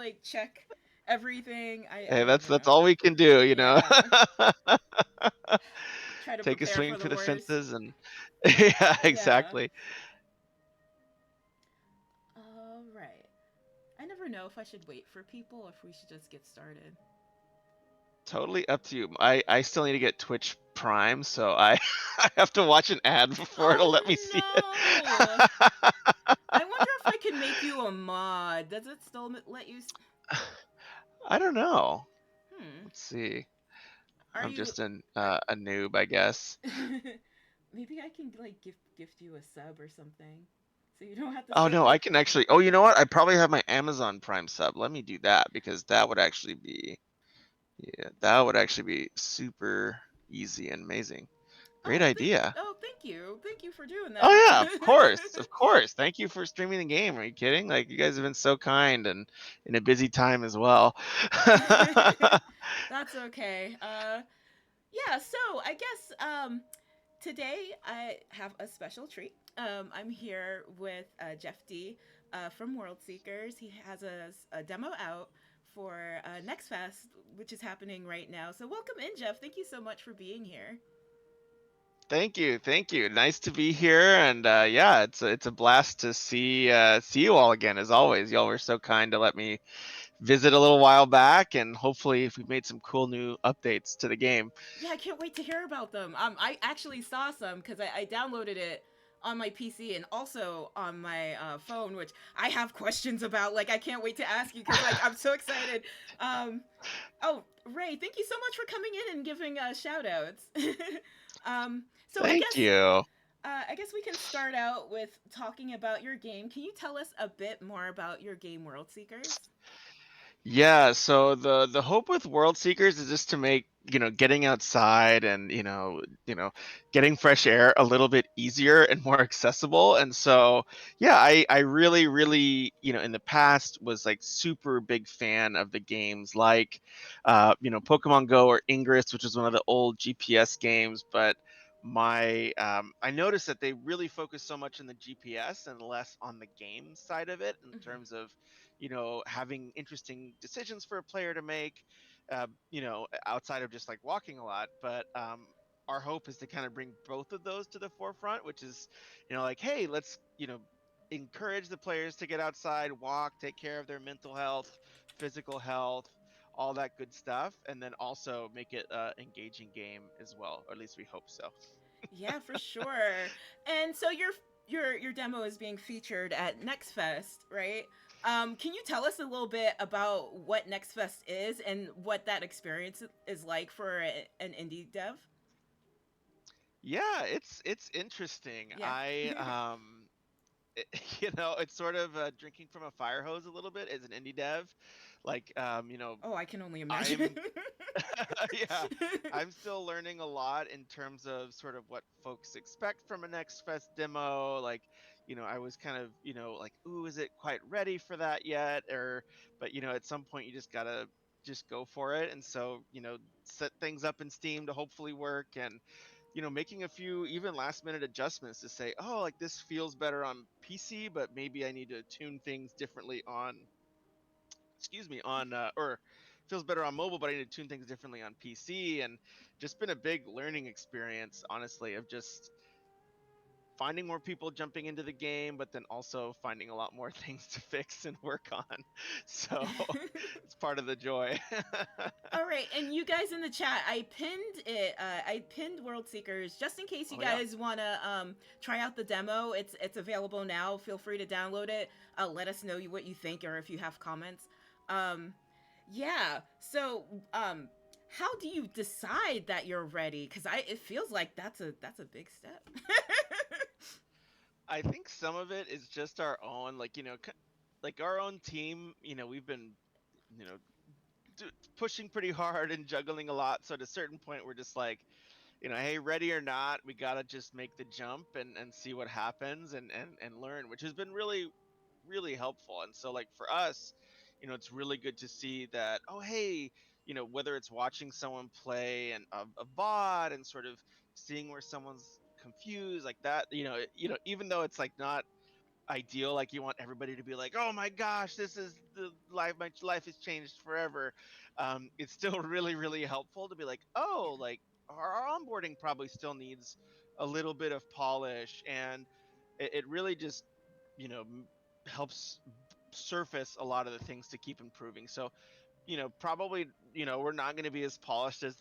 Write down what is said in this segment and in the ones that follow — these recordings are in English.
like check everything. I Hey, don't that's know. all we can do, you know. Yeah. Try to Take a prepare swing for the for the worst. fences and yeah, Yeah. exactly. All right. I never know if I should wait for people or if we should just get started. Totally up to you. I still need to get Twitch Prime, so I I have to watch an ad before it'll let me see it. Oh no! I wonder if I can make you a mod. Does it still let you? I don't know. Hmm. Let's see. Are I'm you? just Are, a noob, I guess. maybe I can like gift you a sub or something, so you don't have to Oh sit no, I there. can actually. Oh, you know what? I probably have my Amazon Prime sub. Let me do that because that would actually be, yeah, that would actually be super easy and amazing. Great idea. Thank you for doing Oh that. yeah, of course, of course. Thank you for streaming the game. Are you kidding? Like you guys have been so kind and in a busy time as well. That's okay. Yeah. So I guess today I have a special treat. I'm here with Jeff D from WorldSeekers. He has a demo out for NextFest, which is happening right now. So welcome in, Jeff. Thank you so much for being here. Thank you, thank you. Nice to be here, and yeah, it's a blast to see you all again as always. Y'all were so kind to let me visit a little while back, and hopefully, if we've made some cool new updates to the game. Yeah, I can't wait to hear about them. I actually saw some because I downloaded it on my PC and also on my phone, which I have questions about. Like, I can't wait to ask you because like I'm so excited. Um, oh, Ray, thank you so much for coming in and giving shout outs. So Thank you. I guess we can start out with talking about your game. Can you tell us a bit more about your game, World Seekers? Yeah, so the hope with World Seekers is just to make, getting outside and, getting fresh air a little bit easier and more accessible. And so, yeah, I really, really, in the past was like super big fan of the games like, Pokemon Go or Ingress, which is one of the old GPS games, but I noticed that they really focus so much on the GPS and less on the game side of it in Mm-hmm. terms of having interesting decisions for a player to make, outside of just like walking a lot. But our hope is to kind of bring both of those to the forefront, which is, like, hey, let's, encourage the players to get outside, walk, take care of their mental health, physical health, all that good stuff, and then also make it an engaging game as well, or at least we hope so. Yeah, for sure. And so your demo is being featured at NextFest, right? Can you tell us a little bit about what NextFest is and what that experience is like for an indie dev? Yeah, it's interesting. Yeah. It's sort of drinking from a fire hose a little bit as an indie dev. Like, Oh, I can only imagine. I'm, yeah, I'm still learning a lot in terms of sort of what folks expect from a Next Fest demo. Like, I was kind of, like, ooh, is it quite ready for that yet? But, at some point you just gotta just go for it. And so, set things up in Steam to hopefully work and, making a few even last minute adjustments to say, oh, like this feels better on PC, but maybe I need to tune things differently on, excuse me, on, or feels better on mobile, but I need to tune things differently on PC. And just been a big learning experience, honestly, of just finding more people jumping into the game, but then also finding a lot more things to fix and work on. So it's part of the joy. All right, and you guys in the chat, I pinned it. I pinned World Seekers just in case you Oh, yeah. guys want to try out the demo. It's available now. Feel free to download it. Let us know what you think or if you have comments. Um, yeah. So, how do you decide that you're ready? Because I it feels like that's a big step. I think some of it is just our own, like, like our own team, we've been, you know, pushing pretty hard and juggling a lot. So at a certain point, we're just like, hey, ready or not, we gotta just make the jump and see what happens and learn, which has been really, really helpful. And so, like for us, it's really good to see that. Oh, hey, whether it's watching someone play and a bot and sort of seeing where someone's confused like that, even though it's like not ideal. Like you want everybody to be like, "Oh my gosh, this is the life. My life has changed forever." It's still really, really helpful to be like, "Oh, like our onboarding probably still needs a little bit of polish," and it really just, helps surface a lot of the things to keep improving. So, probably, we're not going to be as polished as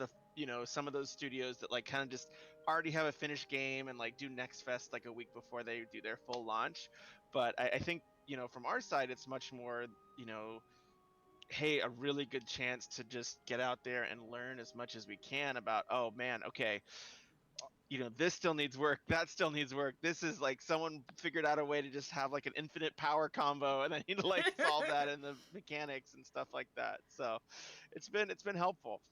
some of those studios that like kind of just already have a finished game and like do Next Fest like a week before they do their full launch. But I think, from our side, it's much more, hey, a really good chance to just get out there and learn as much as we can about, oh man, okay, this still needs work, that still needs work. This is like someone figured out a way to just have like an infinite power combo, and I need to like solve that in the mechanics and stuff like that. So it's been helpful.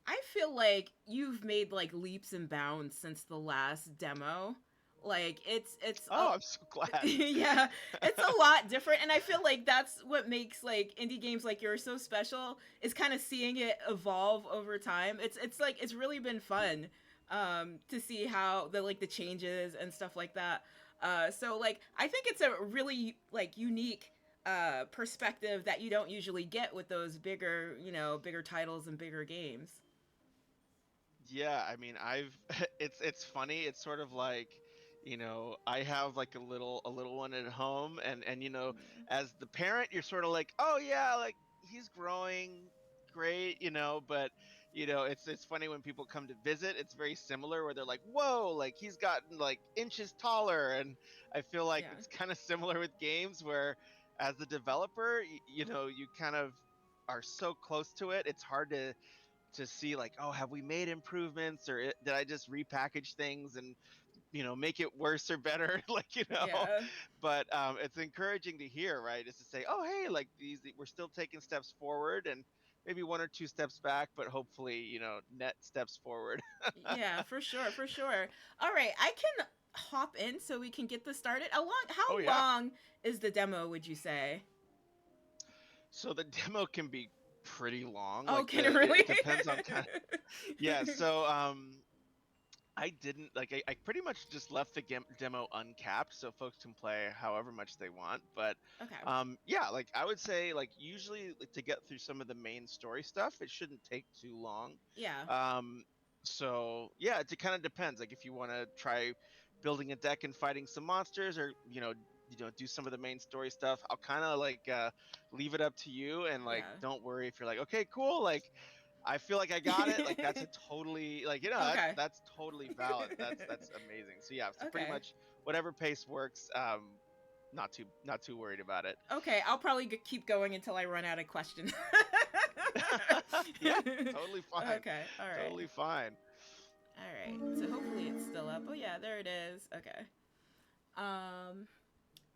I feel like you've made like leaps and bounds since the last demo. Like it's a Oh, I'm so glad. yeah, it's a lot different, and I feel like that's what makes like indie games like yours so special, is kind of seeing it evolve over time. It's like it's really been fun to see how the changes and stuff like that. So like I think it's a really like unique perspective that you don't usually get with those bigger, bigger titles and bigger games. Yeah, I mean, I've it's funny. It's sort of like, I have like a little one at home, and Yeah. as the parent, you're sort of like, "Oh yeah, like he's growing great," but it's funny when people come to visit, it's very similar where they're like, "Whoa, like he's gotten like inches taller." And I feel like Yeah. it's kind of similar with games where as the developer, you kind of are so close to it. It's hard to see like, oh, have we made improvements, or did I just repackage things and make it worse or better? Like, Yeah. but it's encouraging to hear, right? Is to say, oh hey, like these we're still taking steps forward, and maybe one or two steps back, but hopefully net steps forward. Yeah, for sure, for sure. All right, I can hop in so we can get this started. Oh How yeah. long is the demo, would you say? So the demo can be pretty long. Oh, Like can it really? it depends on kind of, yeah. So I didn't like. I pretty much just left the demo uncapped, so folks can play however much they want. But Okay. yeah, like I would say, like usually like, to get through some of the main story stuff, it shouldn't take too long. Yeah. Um, so yeah, it kind of depends. Like if you want to try building a deck and fighting some monsters, or do some of the main story stuff, I'll kind of like leave it up to you, and like Yeah. don't worry if you're like, okay, cool, like I feel like I got it. Like that's a totally like that's Okay. that's totally valid. That's amazing. So yeah, so pretty Okay. much whatever pace works. Not too worried about it. Okay, I'll probably keep going until I run out of questions. Yeah, totally fine. Okay, all right. Totally fine. All right. So hopefully it's still up. Oh yeah, there it is. Okay. Um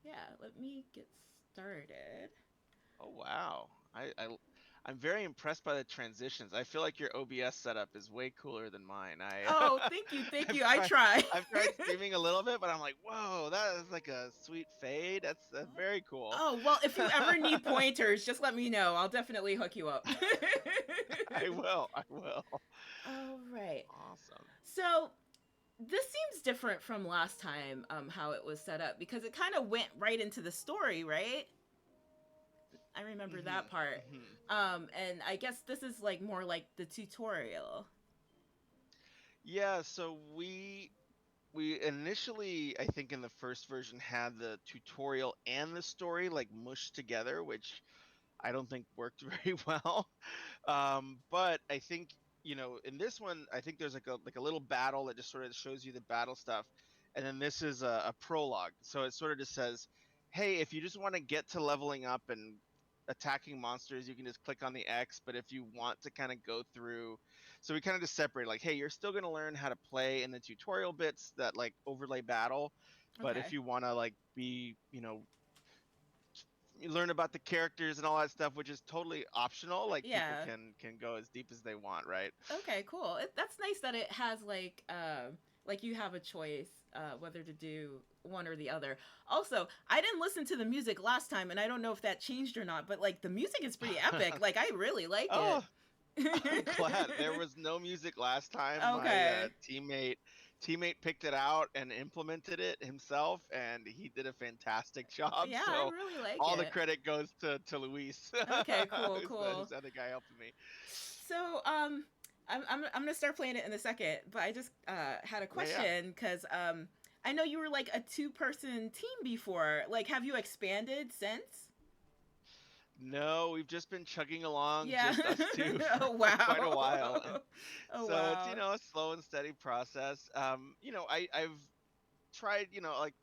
yeah, let me get started. Oh wow. I'm very impressed by the transitions. I feel like your OBS setup is way cooler than mine. Oh, thank you. Thank I've you. I tried try. I've tried streaming a little bit, but I'm like, whoa, that is like a sweet fade. That's very cool. Oh, well, if you ever need pointers, just let me know. I'll definitely hook you up. I will. I will. All right. Awesome. So, this seems different from last time, how it was set up, because it kind of went right into the story, right? I remember that Mhm. part. Mhm. And I guess this is like more like the tutorial. Yeah, so we initially, I think in the first version, had the tutorial and the story like mushed together, which I don't think worked very well. But I think in this one, I think there's like a little battle that just sort of shows you the battle stuff, and then this is a prologue. So it sort of just says, "Hey, if you just want to get to leveling up and attacking monsters, you can just click on the X. But if you want to kind of go through, so we kind of just separate like, hey, you're still gonna learn how to play in the tutorial bits that like overlay battle, but if Okay. you want to like be, you learn about the characters and all that stuff, which is totally optional. Like people Yeah. can go as deep as they want, right? Okay, cool. That's nice that it has like you have a choice whether to do one or the other. Also, I didn't listen to the music last time, and I don't know if that changed or not, but like the music is pretty epic. Like I really like it. Oh, I'm glad there was no music last time. My Okay. teammate teammate picked it out and implemented it himself, and he did a fantastic job. Yeah, I So really like all the it. credit goes to Luis, Okay, cool, who's cool. the other guy helping me. So, I'm gonna start playing it in a second, but I just had a Yeah, yeah. question because I know you were like a two-person team before. Like, have you expanded since? No, we've just been chugging along, Yeah. just us two Oh for quite a wow. while, and Oh so it's wow. a slow and steady process. I've tried, like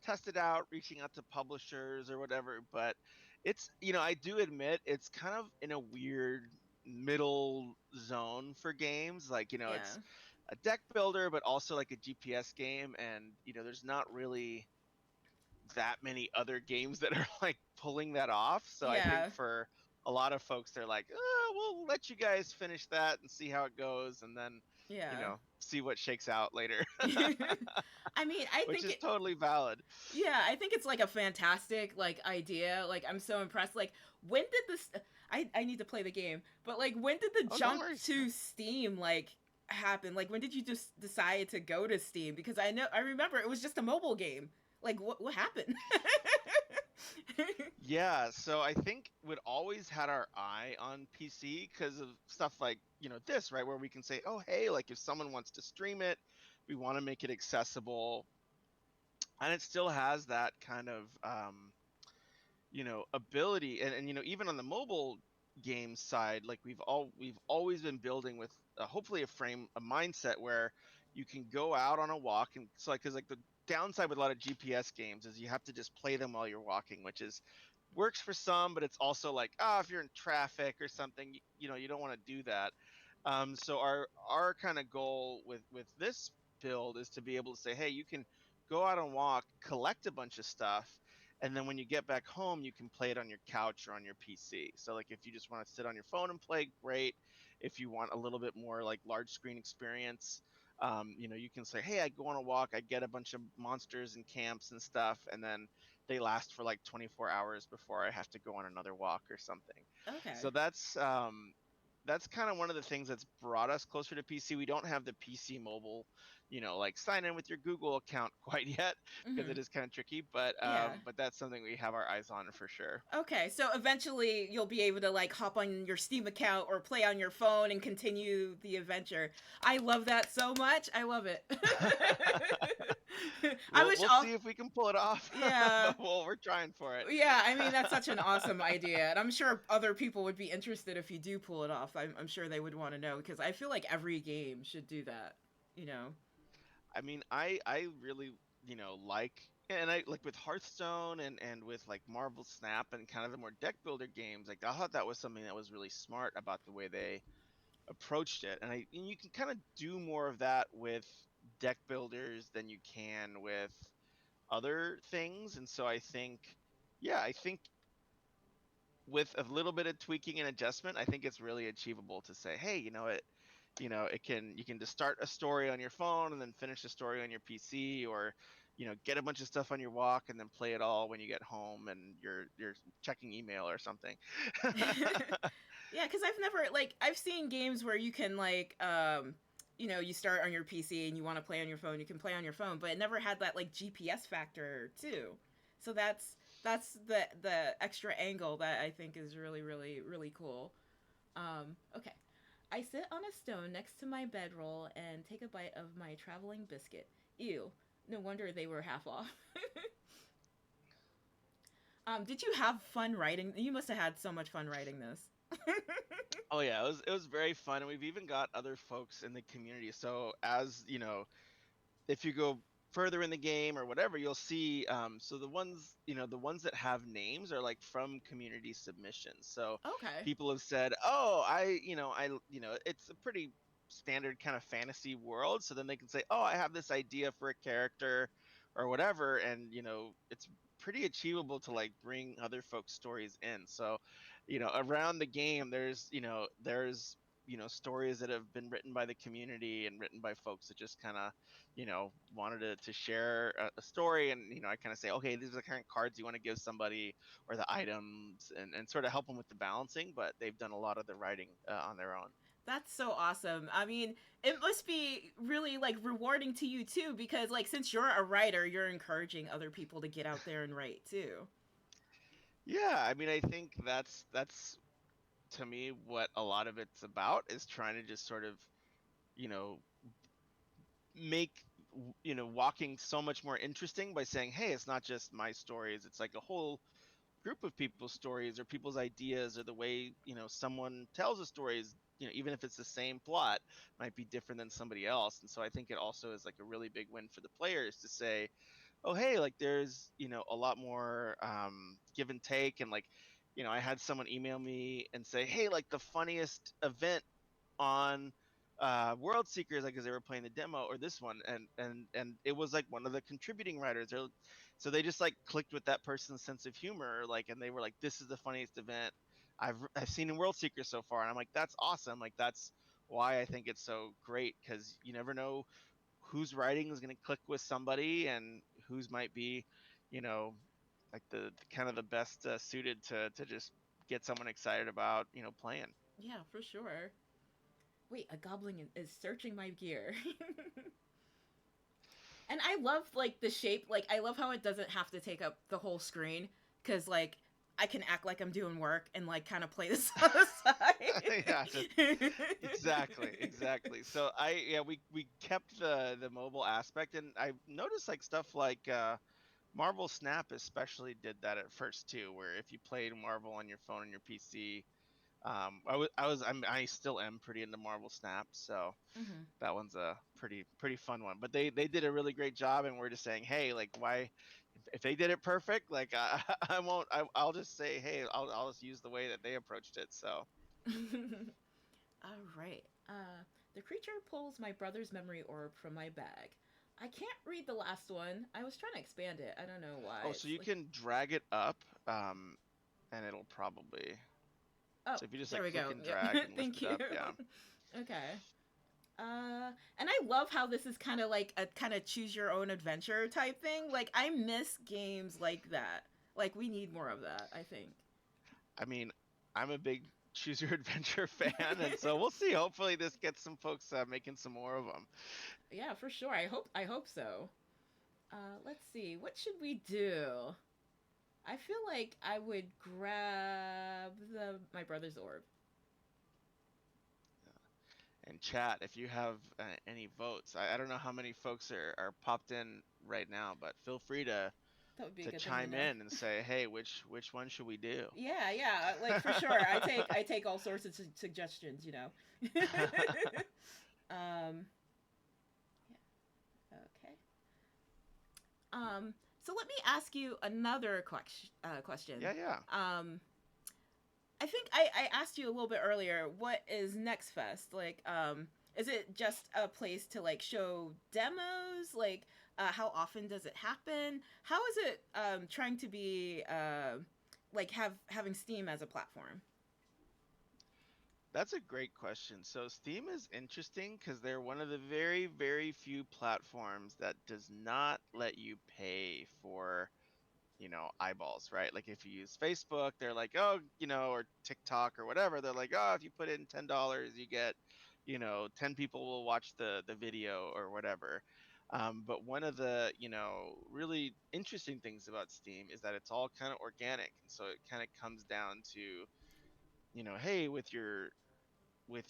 tested out reaching out to publishers or whatever, but it's I do admit it's kind of in a weird middle zone for games. Like Yeah. it's a deck builder, but also like a GPS game, and there's not really that many other games that are like pulling that off. So I think Yeah. for a lot of folks, they're like, we'll let you guys finish that and see how it goes, and then Yeah. see what shakes out later, I mean, I which think is it totally valid. yeah, I think it's like a fantastic like idea. Like I'm so impressed. Like when did this I need to play the game. But like when did the Oh, no jump worries. to Steam like happen? Like when did you just decide to go to Steam? Because I remember it was just a mobile game. Like what happened? Yeah, so I think we'd always had our eye on PC because of stuff like, this, right? Where we can say, oh, hey, like if someone wants to stream it, we want to make it accessible. And it still has that kind of, ability. And even on the mobile game side, like we've always been building with hopefully a mindset where you can go out on a walk. And so, like, because like the downside with a lot of GPS games is you have to just play them while you're walking, which is works for some, but it's also like, if you're in traffic or something, you don't want to do that. So our kind of goal with this build is to be able to say, hey, you can go out and walk, collect a bunch of stuff, and then when you get back home, you can play it on your couch or on your PC. So like if you just want to sit on your phone and play, great. If you want a little bit more like large screen experience, you can say, hey, I go on a walk, I get a bunch of monsters and camps and stuff, and then they last for like 24 hours before I have to go on another walk or something. So Okay. that's kind of one of the things that's brought us closer to PC. We don't have the PC mobile, like sign in with your Google account quite yet because Mhm. it is kind of tricky, but Yeah. that's something we have our eyes on for sure. Okay, so eventually you'll be able to like hop on your Steam account or play on your phone and continue the adventure. I love that so much. I love it. I we'll wish we'll all see if we can pull it off, yeah. but we're trying for it. Yeah, I mean that's such an awesome idea. And I'm sure other people would be interested if you do pull it off. I'm sure they would want to know because I feel like every game should do that, you know. I mean, I really like, and I like with Hearthstone and with like Marvel Snap and kind of the more deck builder games. Like I thought that was something that was really smart about the way they approached it, and you can kind of do more of that with deck builders than you can with other things. And so I think, yeah, I think with a little bit of tweaking and adjustment, I think it's really achievable to say, hey, it can you can just start a story on your phone and then finish a story on your PC, or get a bunch of stuff on your walk and then play it all when you get home and you're checking email or something. Yeah, because I've never like I've seen games where you can like you start on your PC and you want to play on your phone, you can play on your phone, but it never had that like GPS factor too. So that's the extra angle that I think is really really cool. Okay. I sit on a stone next to my bedroll and take a bite of my traveling biscuit. Ew. No wonder they were half off. Did you have fun writing? You must have had so much fun writing this. Oh yeah, it was very fun, and we've even got other folks in the community. So as if you go further in the game or whatever, you'll see. So the ones that have names are like from community submissions. So Okay. people have said, "Oh, it's a pretty standard kind of fantasy world." So then they can say, "Oh, I have this idea for a character or whatever," and it's pretty achievable to like bring other folks' stories in. So, around the game, there's stories that have been written by the community and written by folks that just kind of wanted to share a story. And I kind of say, okay, these are the kind of cards you want to give somebody, or the items, and sort of help them with the balancing, but they've done a lot of the writing on their own. That's so awesome. I mean, it must be really like rewarding to you too, because like since you're a writer, you're encouraging other people to get out there and write too. Yeah, I mean, I think that's to me what a lot of it's about, is trying to just sort of, you know, make walking so much more interesting by saying, hey, it's not just my stories, it's like a whole group of people's stories or people's ideas, or the way someone tells a story is, even if it's the same plot, might be different than somebody else. And so I think it also is like a really big win for the players to say, oh hey, like there's a lot more give and take. And like, I had someone email me and say, hey, like the funniest event on WorldSeekers, like as they were playing the demo, or this one, and it was like one of the contributing writers. So they just like clicked with that person's sense of humor, like, and they were like, "This is the funniest event I've seen in WorldSeekers so far." And I'm like, "That's awesome! Like that's why I think it's so great, because you never know whose writing is going to click with somebody, and whose might be, you know, like the kind of the best suited to just get someone excited about playing." Yeah, for sure. Wait, a goblin is searching my gear. And I love like the shape. Like I love how it doesn't have to take up the whole screen, because like I can act like I'm doing work and like kind of play this on the Yeah, just side. exactly. So we kept the mobile aspect, and I noticed like stuff like Marvel Snap especially did that at first too, where if you played Marvel on your phone and your PC, I still am pretty into Marvel Snap, so Hmm. that one's a pretty fun one. But they did a really great job, and we're just saying, hey, like why, if they did it perfect, like I won't, I'll just say, hey, I'll just use the way that they approached it. So All right. The creature pulls my brother's memory orb from my bag. I can't read the last one. I was trying to expand it. I don't know why. oh, so It's you like, can drag it up, and it'll probably. oh, So if you just there like we click go. and drag Yep. and lift Thank it you. up, yeah. Okay. And I love how this is kind of like a kind of choose your own adventure type thing. Like I miss games like that. Like we need more of that, I think. I mean, I'm a big choose your adventure fan, and so we'll see. Hopefully, this gets some folks making some more of them. Yeah, for sure. I hope so. Let's see. What should we do? I feel like I would grab the my brother's orb. And chat, if you have any votes, I don't know how many folks are popped in right now, but feel free That would be a to good thing to chime know. and say, hey, which one should we do? Yeah, yeah, like for sure. I take all sorts of suggestions, you know. um, yeah, okay. So let me ask you another question. Yeah, yeah. Um, I think I asked you a little bit earlier. What is NextFest like? Is it just a place to like show demos? Like, how often does it happen? How is it trying to be like having Steam as a platform? That's a great question. So Steam is interesting because they're one of the very, very few platforms that does not let you pay for, eyeballs, right? Like if you use Facebook, they're like, oh, or TikTok or whatever, they're like, oh, if you put in $10, you get, 10 people will watch the video or whatever. But one of the, really interesting things about Steam is that it's all kind of organic. And so it kind of comes down to, hey, with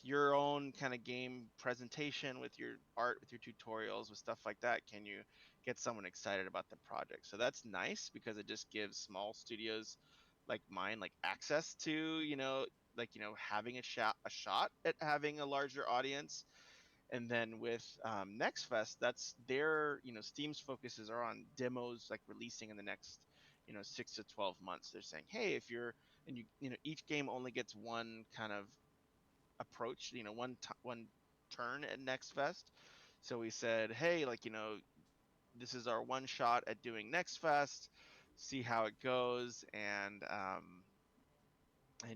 your own kind of game presentation, with your art, with your tutorials, with stuff like that, can you get someone excited about the project? So that's nice because it just gives small studios like mine like access to, like having a shot at having a larger audience. And then with Next Fest, that's their, Steam's focuses are on demos like releasing in the next 6 to 12 months. They're saying, hey, if you're, and each game only gets one kind of approach, one turn at Next Fest. So we said, hey, like, this is our one shot at doing Next Fest, see how it goes. And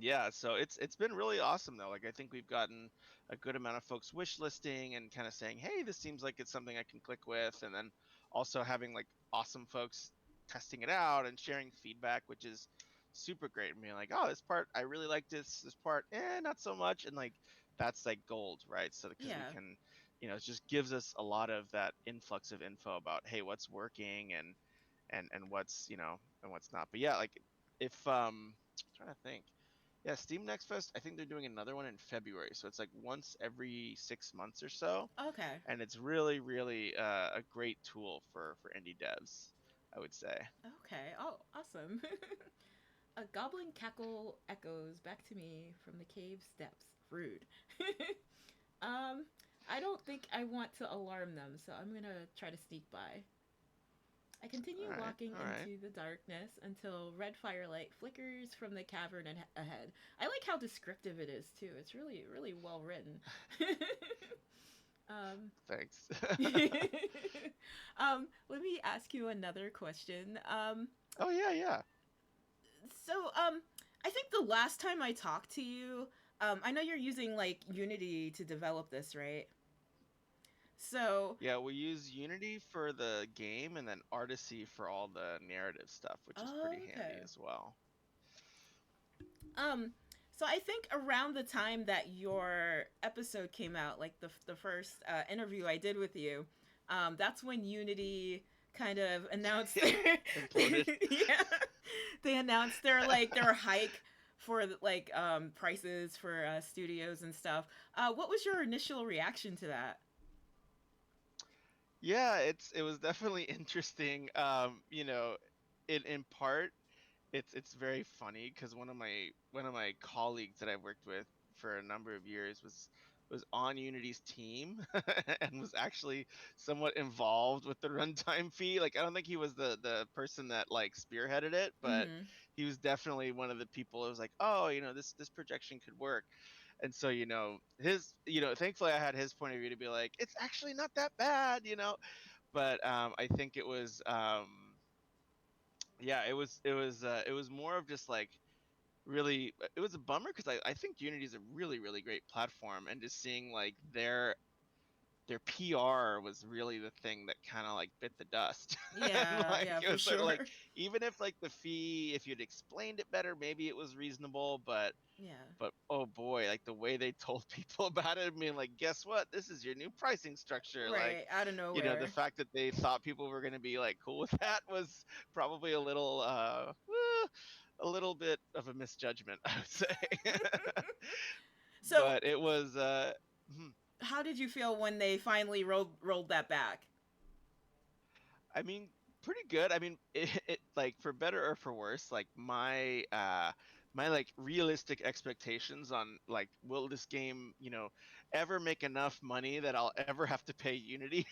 yeah, so it's been really awesome though. Like I think we've gotten a good amount of folks wish listing and kind of saying, hey, this seems like it's something I can click with. And then also having like awesome folks testing it out and sharing feedback, which is super great. And being like, oh, this part I really like, this part not so much. And like that's like gold, right? So because we Yeah. can, it just gives us a lot of that influx of info about, hey, what's working and what's, and what's not. But yeah, like if I'm trying to think. Yeah, Steam Next Fest, I think they're doing another one in February. So it's like once every 6 months or so. Okay. And it's really, really a great tool for indie devs, I would say. Okay. Oh, awesome. A goblin cackle echoes back to me from the cave steps. Rude. um, I don't think I want to alarm them, so I'm gonna try to sneak by. I continue All right, walking all right. into the darkness until red firelight flickers from the cavern ahead. I like how descriptive it is too. It's really, really well written. um, Thanks. let me ask you another question. Oh yeah, yeah. So, I think the last time I talked to you, I know you're using like Unity to develop this, right? So, Yeah, we use Unity for the game and then Artisy for all the narrative stuff, which is pretty handy okay. as well. Um, so I think around the time that your episode came out, like the first interview I did with you, that's when Unity kind of announced Yeah, their imploded. yeah, they announced their hike for like prices for studios and stuff. What was your initial reaction to that? Yeah, it was definitely interesting. In part, it's very funny because one of my colleagues that I've worked with for a number of years was on Unity's team and was actually somewhat involved with the runtime fee. Like I don't think he was the person that like spearheaded it, but Mm-hmm. he was definitely one of the people who was like, oh, this projection could work. And so, thankfully I had his point of view to be like, it's actually not that bad. But I think it was yeah, it was more of just like really it was a bummer because I think Unity is a really, really great platform, and just seeing like their PR was really the thing that kind of like bit the dust. And Yeah, like yeah, it for was sort of like, sure. even if like the fee, if you'd explained it better, maybe it was reasonable, but Yeah. but oh boy, like the way they told people about it, I mean, like, guess what? This is your new pricing structure. Like, Right, out of the nowhere. fact that they thought people were going to be like cool with that was probably a little bit of a misjudgment, I would say. So, But it was hmm. how did you feel when they finally rolled that back? I mean, pretty good. I mean, it like, for better or for worse, like my like realistic expectations on like, will this game, ever make enough money that I'll ever have to pay Unity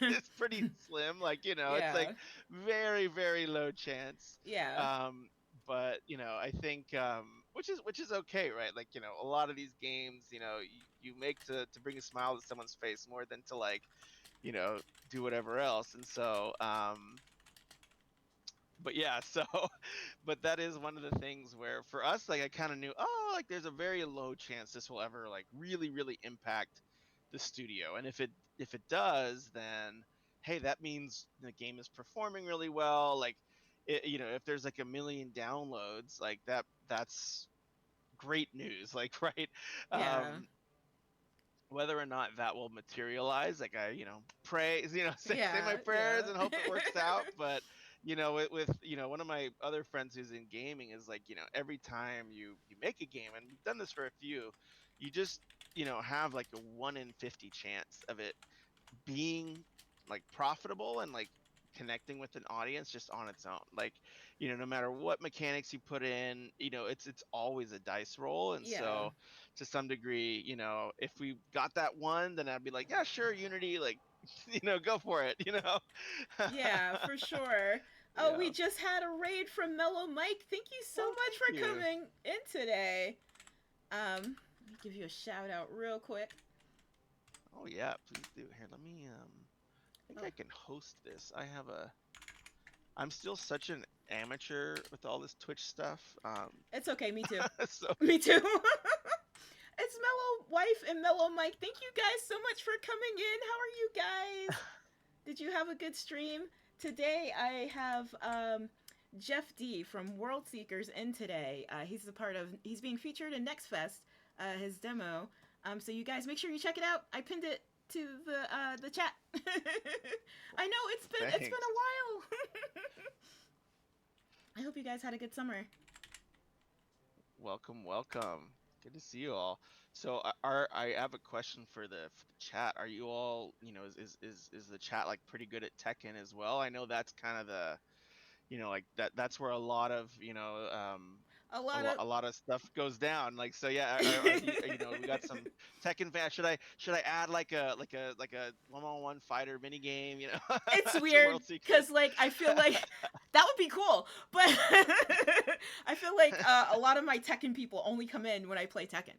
is pretty slim. Like, it's like Yeah. very, very low chance. Yeah. Um but I think which is okay, right? Like, a lot of these games, you make to bring a smile to someone's face more than to like, you know, do whatever else. And so, but yeah, so, but that is one of the things where for us, like, I kind of knew, oh, like, there's a very low chance this will ever like really, really impact the studio. And if it does, then hey, that means the game is performing really well. Like, if there's like a million downloads, like that's great news. Like, right. Yeah. Um, whether or not that will materialize, like, I pray, say my Yeah. prayers Yeah. and hope it works out. But with one of my other friends who's in gaming is like, every time you make a game, and we've done this for a few, you just have like a 1 in 50 chance of it being like profitable and like connecting with an audience just on its own. Like, no matter what mechanics you put in, it's always a dice roll. And Yeah. so, to some degree, if we got that one, then I'd be like, yeah, sure, Unity, like, go for it. Yeah, for sure. Oh, we Yeah. just had a raid from Mellow Mike. Thank you so Oh, much thank for you. coming in today. Let me give you a shout out real quick. Oh yeah, please do. Here, let me I think Oh, I can host this. I'm still such an amateur with all this Twitch stuff. it's okay. Me too. So Me too. It's Mellow Wife and Mellow Mike. Thank you guys so much for coming in. How are you guys? Did you have a good stream? Today I have Jeff D from WorldSeekers in today. He's being featured in NextFest, his demo. So you guys make sure you check it out. I pinned it to the chat. I know it's been Thanks. a while. I hope you guys had a good summer. Welcome, welcome. Good to see you all. So, I have a question for the chat. Are you all, is the chat like pretty good at Tekken as well? I know that's kind of the, like that's where a lot of, A lot of a lot of stuff goes down. Like, so yeah, are you, we got some Tekken fans. Should I add like a one-on-one fighter mini game, it's to weird World Seekers? because like I feel like that would be cool, but I feel like a lot of my Tekken people only come in when I play Tekken.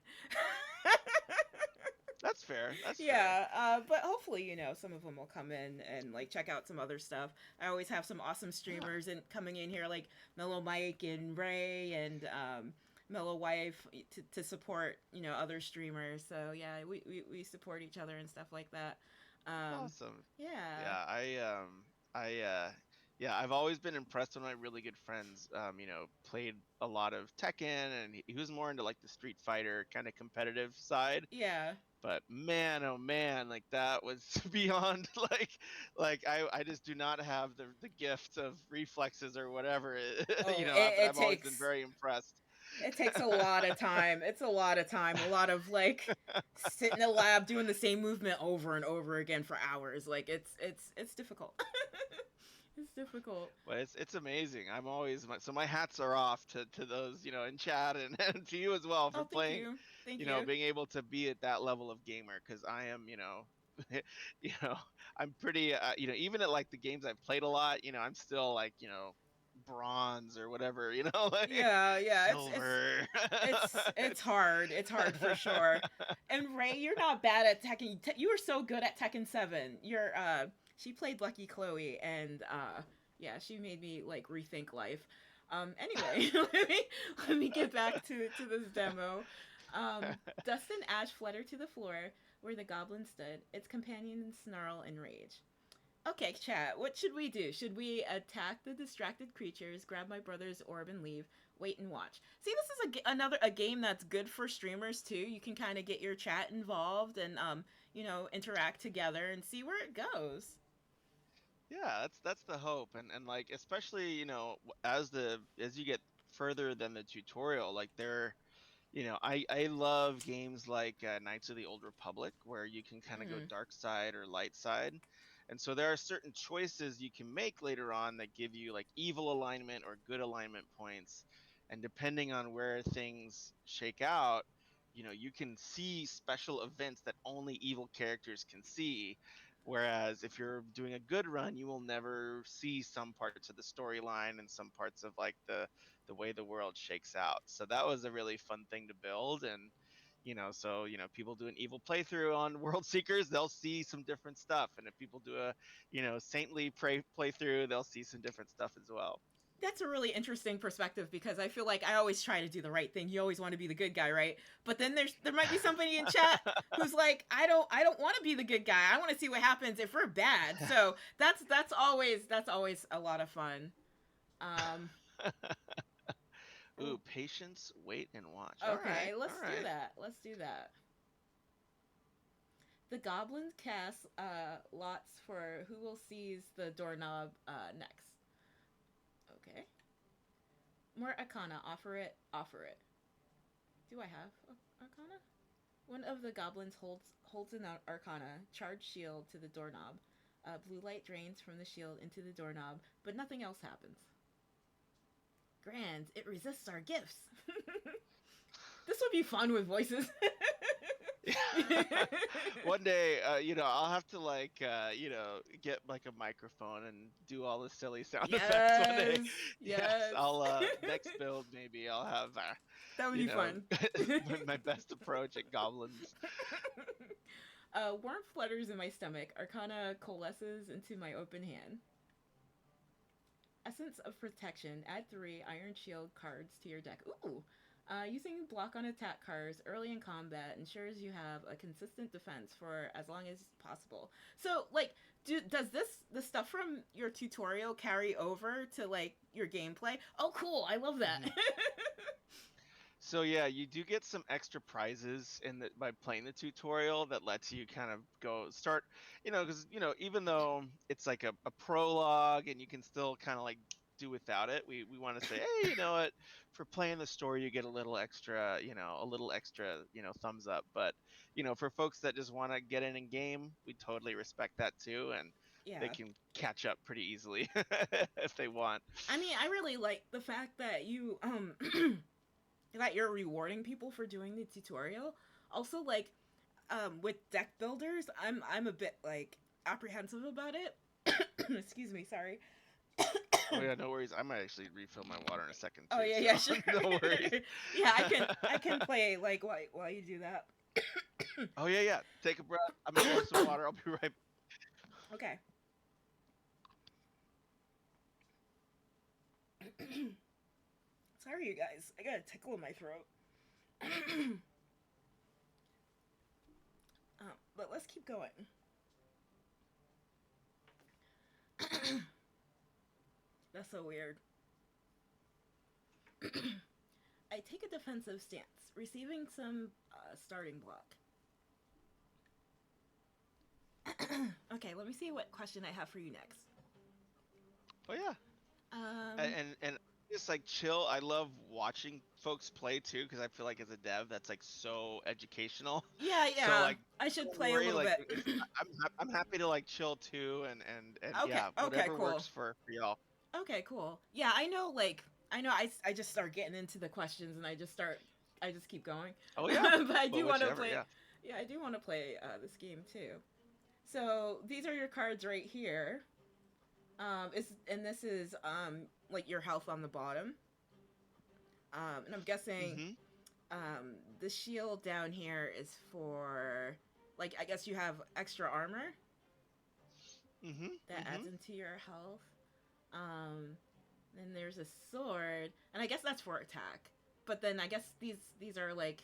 That's fair. That's fair. Yeah, but hopefully, some of them will come in and like check out some other stuff. I always have some awesome Yeah. streamers and coming in here like Mellow Mike and Ray and Mellow Wife to support other streamers. So yeah, we support each other and stuff like that. Um, Awesome. yeah, Yeah, I yeah, I've always been impressed when my really good friends played a lot of Tekken, and he was more into like the Street Fighter kind of competitive side. yeah. But man, oh man, like that was beyond like I just do not have the gift of reflexes or whatever, Oh, but it I've always been takes very impressed. it takes a lot of time. It's a lot of time. A lot of like sit in the lab doing the same movement over and over again for hours. Like it's difficult. It's difficult. But it's amazing. I'm always so my hats are off to those in chat and, and to you as well for Oh, thank playing, you. Thank you. being able to be at that level of gamer because I am you know I'm pretty even at like the games I've played a lot I'm still like bronze or whatever like Yeah, yeah. silver. It's hard. It's hard for sure. And Ray, you're not bad at Tekken. You were so good at Tekken 7. She played Lucky Chloe and yeah, she made me like rethink life. Anyway, let me get back to this demo. Dustin Ash fluttered to the floor where the goblin stood, its companions snarl in rage. Okay, chat, what should we do? Should we attack the distracted creatures, grab my brother's orb and leave, wait and watch? See, this is another a game that's good for streamers too. You can kind of get your chat involved and interact together and see where it goes. Yeah, that's the hope, and like especially as you get further than the tutorial, like I love games like Knights of the Old Republic, where you can kind of go Mm. dark side or light side. And so there are certain choices you can make later on that give you like evil alignment or good alignment points. And depending on where things shake out, you can see special events that only evil characters can see. Whereas if you're doing a good run, you will never see some parts of the storyline and some parts of like the way the world shakes out. So that was a really fun thing to build. And so people do an evil playthrough on WorldSeekers, they'll see some different stuff. And if people do a saintly playthrough, they'll see some different stuff as well. That's a really interesting perspective because I feel like I always try to do the right thing. You always want to be the good guy, right? But then there might be somebody in chat who's like, I don't want to be the good guy. I want to see what happens if we're bad. So that's always a lot of fun. Um, Ooh, patience, wait, and watch. All right, okay, let's all do right. that. Let's do that. The goblin cast lots for who will seize the doorknob next. Okay. More Arcana. Offer it. Offer it. Do I have Arcana? One of the goblins holds an Arcana charged shield to the doorknob. Blue light drains from the shield into the doorknob, but nothing else happens. Grand, it resists our gifts. This would be fun with voices. One day, I'll have to like, get like a microphone and do all the silly sound effects one day. Yes, Yes, yes. I'll next build maybe I'll have, That would you be know, fun. my best approach at goblins. Warmth flutters in my stomach. Arcana coalesces into my open hand. Essence of Protection. Add 3 Iron Shield cards to your deck. Ooh! Using block on attack cards early in combat ensures you have a consistent defense for as long as possible. So, like, does the stuff from your tutorial carry over to like your gameplay? Oh, cool! I love that. So yeah, you do get some extra prizes in the by playing the tutorial that lets you kind of go start, because even though it's like a prologue and you can still kind of like do without it, we want to say, hey, you know what, for playing the story you get a little extra, thumbs up. But for folks that just want to get in game, we totally respect that too, and they Yeah. can catch up pretty easily if they want. I mean, I really like the fact that you that you're rewarding people for doing the tutorial. Also, like with deck builders, I'm a bit like apprehensive about it. Excuse me, sorry. Oh yeah, no worries. I might actually refill my water in a second Oh too, yeah, so yeah, sure. no worries. Yeah, I can play like while you do that. Oh yeah, yeah. Take a breath. I'm gonna grab some water. I'll be right. Okay. Sorry, you guys. I got a tickle in my throat. But let's keep going. That's so weird. I take a defensive stance, receiving some starting block. Okay, let me see what question I have for you next. Oh yeah. Um, And just like chill. I love watching folks play too because I feel like as a dev that's like so educational. yeah, So yeah. like, I should don't play a worry. little Like, bit. I'm happy to like chill too, and Okay, yeah, okay, whatever cool. works for y'all. Okay, cool. Yeah, I know. Like, I know. I just start getting into the questions, and I just keep going. Oh yeah. But I Well, do want to whichever. play. Yeah. Yeah, I do want to play this game too. So these are your cards right here. And this is like your health on the bottom. And I'm guessing Mhm. the shield down here is for, like, I guess you have extra armor Mhm. that adds Mhm. into your health. Um, then there's a sword, and I guess that's for attack. But then I guess these are like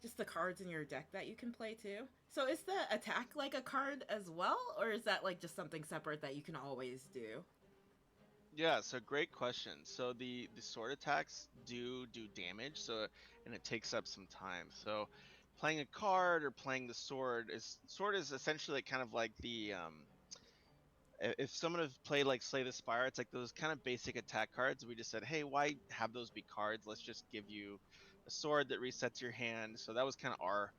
just the cards in your deck that you can play too. So is the attack like a card as well, or is that like just something separate that you can always do? Yeah, so great question. So the sword attacks do damage, so and it takes up some time. So playing a card or playing the sword is essentially kind of like the if someone has played like Slay the Spire, it's like those kind of basic attack cards. We just said, hey, why have those be cards? Let's just give you a sword that resets your hand. So that was kind of our,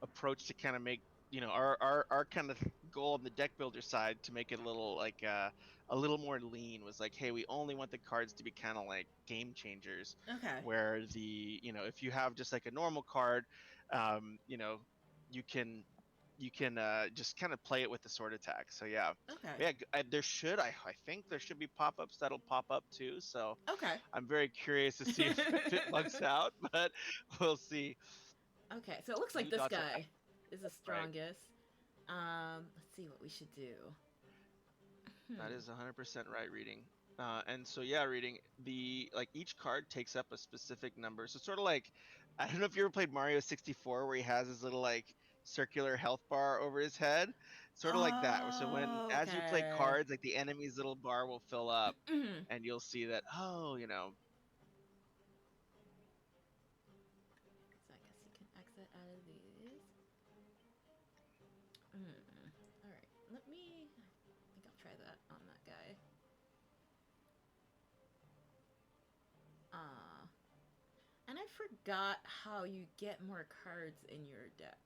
approach to kind of make, our kind of goal on the deck builder side to make it a little more lean was like, hey, we only want the cards to be kind of like game changers, Okay. where if you have just like a normal card, um, you know, you can just kind of play it with the sword attack. So yeah, Okay. yeah. I think there should be pop-ups that'll pop up too. So Okay. I'm very curious to see if it bugs out, but we'll see. Okay. So it looks like Blue this dots are guy is the right. strongest. Let's see what we should do. That Hmm. is 100% right reading. And so yeah, reading the like each card takes up a specific number. So sort of like I don't know if you ever played Mario 64 where he has his little like circular health bar over his head. Sort of like that. So when Oh, as you play okay. cards, like the enemy's little bar will fill up Mhm. and you'll see that, oh, So I guess you can exit out of these. All right. Let me. I think I'll try that on that guy. Uh, and I forgot how you get more cards in your deck.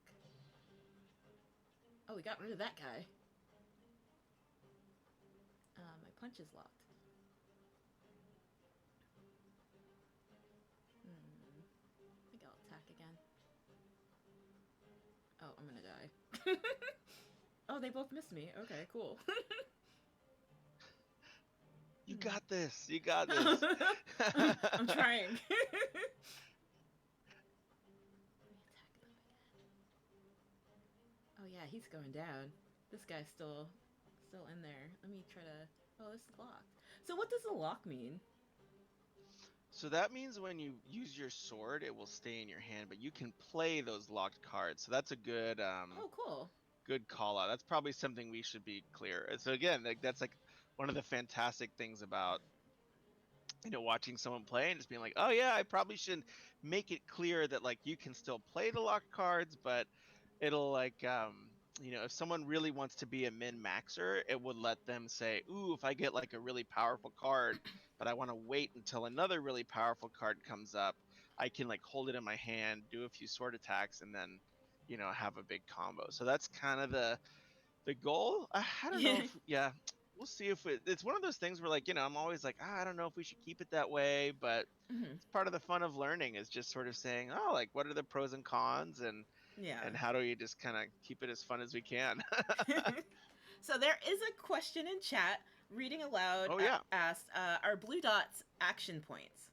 Oh, we got rid of that guy. My punch is locked. I think I'll attack again. Oh, I'm gonna die. Oh, they both missed me. Okay, cool. you got this. You got this. I'm trying. Oh yeah, he's going down. This guy's still in there. Let me try to. Oh, this is locked. So what does the lock mean? So that means when you use your sword, it will stay in your hand, but you can play those locked cards. So that's a Oh, cool. good call out. That's probably something we should be clear. So again, like that's like one of the fantastic things about watching someone play and just being like, oh yeah, I probably should make it clear that like you can still play the locked cards, but it'll like if someone really wants to be a min maxer, it would let them say, ooh, if I get like a really powerful card, but I want to wait until another really powerful card comes up, I can like hold it in my hand, do a few sword attacks, and then have a big combo. So that's kind of the goal. I don't know Yeah. if, yeah, we'll see if it's one of those things where like, I'm always like, I don't know if we should keep it that way, but Mhm. it's part of the fun of learning is just sort of saying, oh, like what are the pros and cons, and Yeah. how do we just kind of keep it as fun as we can. So there is a question in chat. Reading aloud Oh yeah. asked, "Are blue dots action points?"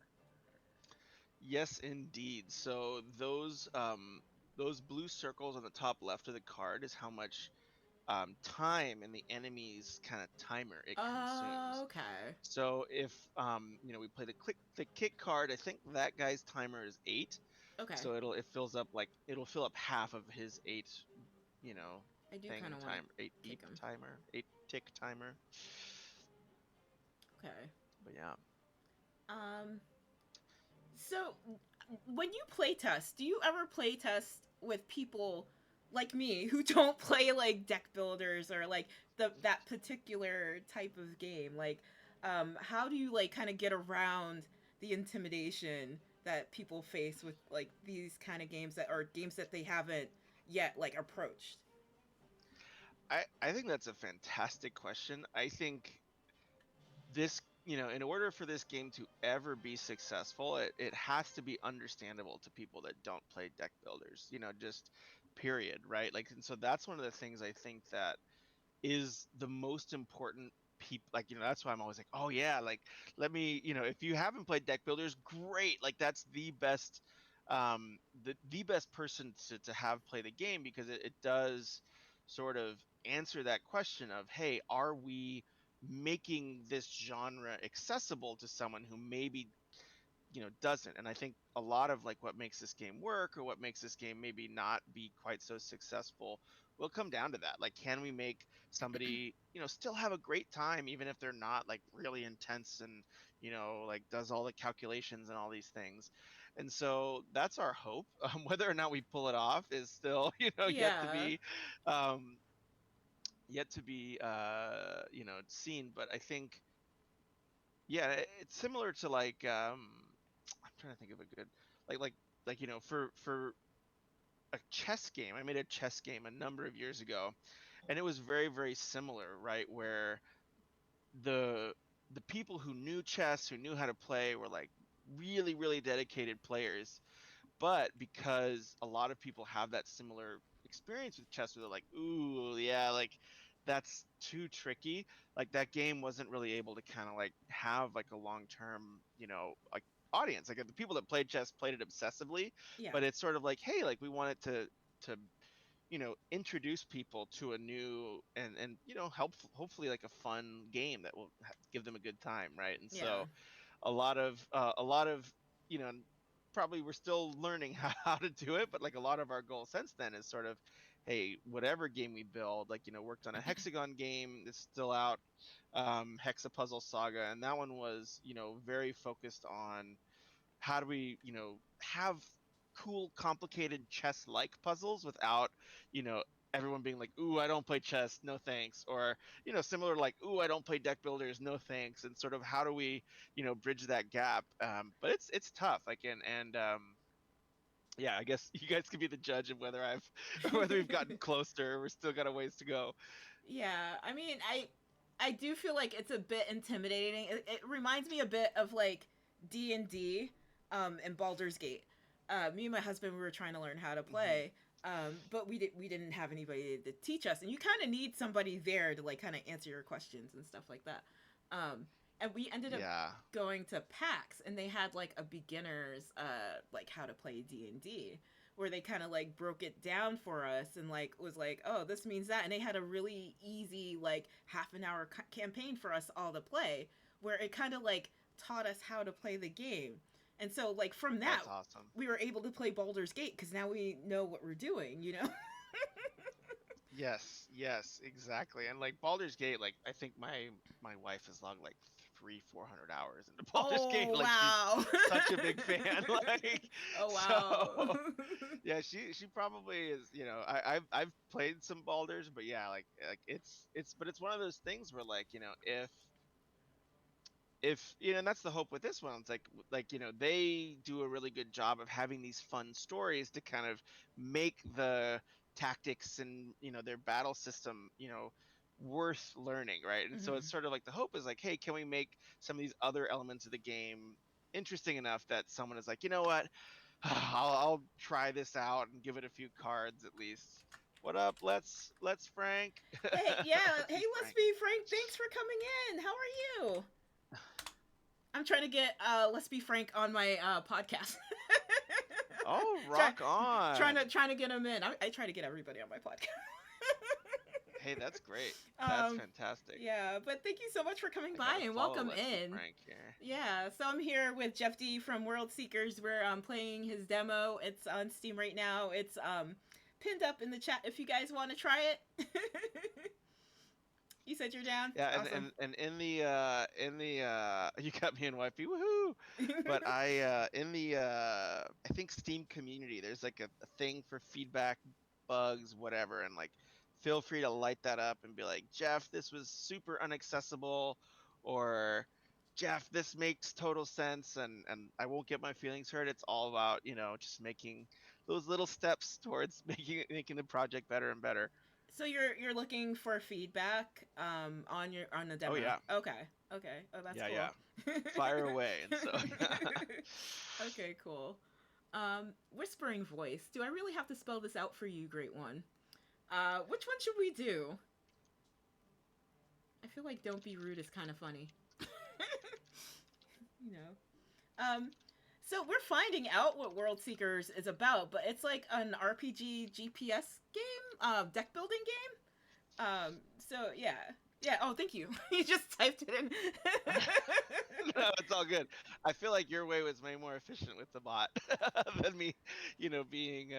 Yes, indeed. So those blue circles on the top left of the card is how much time in the enemy's kind of timer it consumes. Okay. So if we play the kick card, I think that guy's timer is 8. Okay. So it'll fill up half of his 8, you know, I do kind thing of want to time 8 beat kick him. timer, 8 tick timer. Okay. But yeah. Um. So when you play test, do you ever play test with people like me who don't play like deck builders or like that particular type of game? Like, how do you like kind of get around the intimidation that people face with like these kind of games that are games that they haven't yet like approached? I think that's a fantastic question. I think this, in order for this game to ever be successful, it has to be understandable to people that don't play deck builders, just period, right? Like, and so that's one of the things I think that is the most important people, like, that's why I'm always like, oh yeah, like, let me, if you haven't played deck builders, great, like that's the best, the best person to have play the game, because it does sort of answer that question of, hey, are we making this genre accessible to someone who maybe doesn't. And I think a lot of like what makes this game work, or what makes this game maybe not be quite so successful, will come down to that. Like, can we make somebody still have a great time even if they're not like really intense, and like does all the calculations and all these things. And so that's our hope. Whether or not we pull it off is still yet to Yeah. be seen. But I think, yeah, it's similar to like, I'm trying to think of a good, like for a chess game. I made a chess game a number of years ago, and it was very very similar, right? Where the the people who knew chess, who knew how to play, were like really really dedicated players. But because a lot of people have that similar experience with chess, where they're like, ooh, yeah, like that's too tricky. Like that game wasn't really able to kind of like have like a long term, like audience. Like the people that played chess played it obsessively, Yeah. but it's sort of like, hey, like we want it to introduce people to a new and help, hopefully like a fun game that will give them a good time, right? And Yeah. so a lot of you know probably we're still learning how to do it, but like a lot of our goal since then is sort of, hey, whatever game we build, like worked on a hexagon game that's still out, Hexapuzzle Saga, and that one was very focused on how do we have cool complicated chess like puzzles without you know everyone being like, ooh, I don't play chess, no thanks, or similar, like, ooh, I don't play deck builders, no thanks. And sort of how do we bridge that gap. But it's tough, like, and yeah, I guess you guys can be the judge of whether I've or whether we've gotten closer, we're still got a ways to go. Yeah, I mean, I do feel like it's a bit intimidating. It reminds me a bit of like D&D and Baldur's Gate. Me and my husband, we were trying to learn how to Hmm. play, but we didn't have anybody to teach us, and you kind of need somebody there to like kind of answer your questions and stuff like that. And we ended up Yeah. going to PAX, and they had like a beginners like how to play D&D, where they kind of like broke it down for us and like was like, oh, this means that, and they had a really easy like half an hour campaign for us all to play, where it kind of like taught us how to play the game. And so like from that That's awesome. we were able to play Baldur's Gate because now we know what we're doing, you know. Yes, yes, exactly. And like Baldur's Gate, like I think my wife has logged like 400 hours into Baldur's Gate. Oh Like she's wow. such a big fan. Like Oh wow. so, yeah, she probably is. You know, I've played some Baldur's, but yeah, like but it's one of those things where like if you know, and that's the hope with this one. It's like they do a really good job of having these fun stories to kind of make the tactics and their battle system worth learning, right? And so Hmm. it's sort of like the hope is like, hey, can we make some of these other elements of the game interesting enough that someone is like, you know what, I'll try this out and give it a few cards at least. What up, let's Frank? Hey, yeah. Let's Hey, be let's Frank. be Frank. Thanks for coming in. How are you? I'm trying to get Let's Be Frank on my podcast. Oh, Try, rock on. trying to get him in. I try to get everybody on my podcast. Hey, that's great. That's um, fantastic. yeah, but thank you so much for coming I by gotta and follow welcome Let's Be in. Frank here. Yeah, so I'm here with Jeff D from WorldSeekers. We're playing his demo. It's on Steam right now. It's pinned up in the chat if you guys want to try it. You said you're down. Yeah, Awesome. and in the you got me in wifey, woohoo! But I in the I think Steam community, there's like a thing for feedback, bugs, whatever, and like feel free to light that up and be like, Jeff, this was super unaccessible, or Jeff, this makes total sense, and I won't get my feelings hurt. It's all about just making those little steps towards making the project better and better. So you're looking for feedback on the Oh demo. yeah, Okay. Okay. Oh, that's yeah, cool. yeah. Fire away. And so Okay, cool. Whispering voice. Do I really have to spell this out for you, Great One? Which one should we do? I feel like Don't Be Rude is kind of funny. you know. So we're finding out what WorldSeekers is about, but it's like an RPG GPS game, deck building game. So yeah, yeah. Oh, thank you. You just typed it in. no, it's all good. I feel like your way was way more efficient with the bot than me, being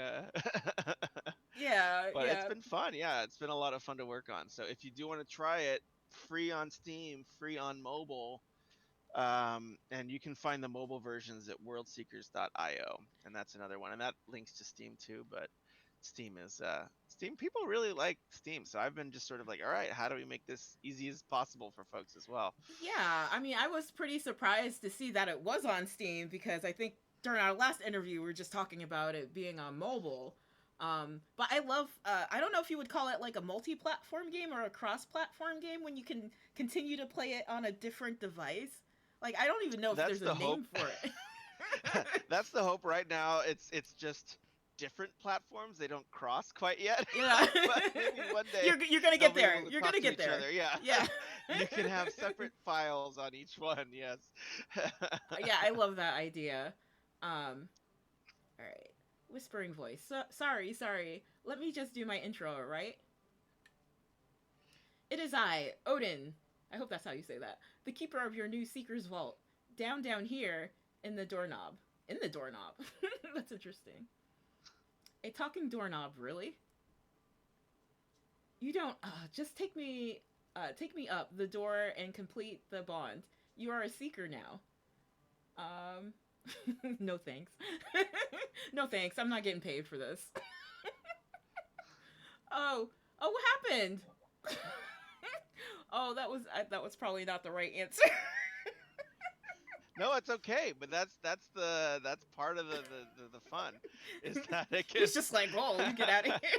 Yeah, but it's yeah. been fun. Yeah, it's been a lot of fun to work on. So if you do want to try it, free on Steam, free on mobile. And you can find the mobile versions at worldseekers.io, and that's another one, and that links to Steam too. But Steam, people really like Steam, so I've been just sort of like, all right, how do we make this easy as possible for folks as well? Yeah, I mean, I was pretty surprised to see that it was on Steam because I think during our last interview we were just talking about it being on mobile. But I love, I don't know if you would call it like a multi-platform game or a cross-platform game when you can continue to play it on a different device. Like, I don't even know if That's there's a the hope. name for it. That's the hope right now. It's just different platforms. They don't cross quite yet. Yeah. But maybe one day you're gonna they'll get be there. able to You're talk gonna to get each there. other. Yeah. Yeah. You can have separate files on each one. Yes. Yeah, I love that idea. All right. Whispering voice. Sorry. Let me just do my intro, right? It is I, Odin. I hope that's how you say that. The keeper of your new Seeker's Vault. Down here in the doorknob. In the doorknob. That's interesting. A talking doorknob, really? You don't. Just take me up the door and complete the bond. You are a seeker now. No thanks. No thanks. I'm not getting paid for this. Oh, what happened? Oh, that was probably not the right answer. No, it's okay, but that's part of the fun, is that it can... He's just like, "Oh, you get out of here."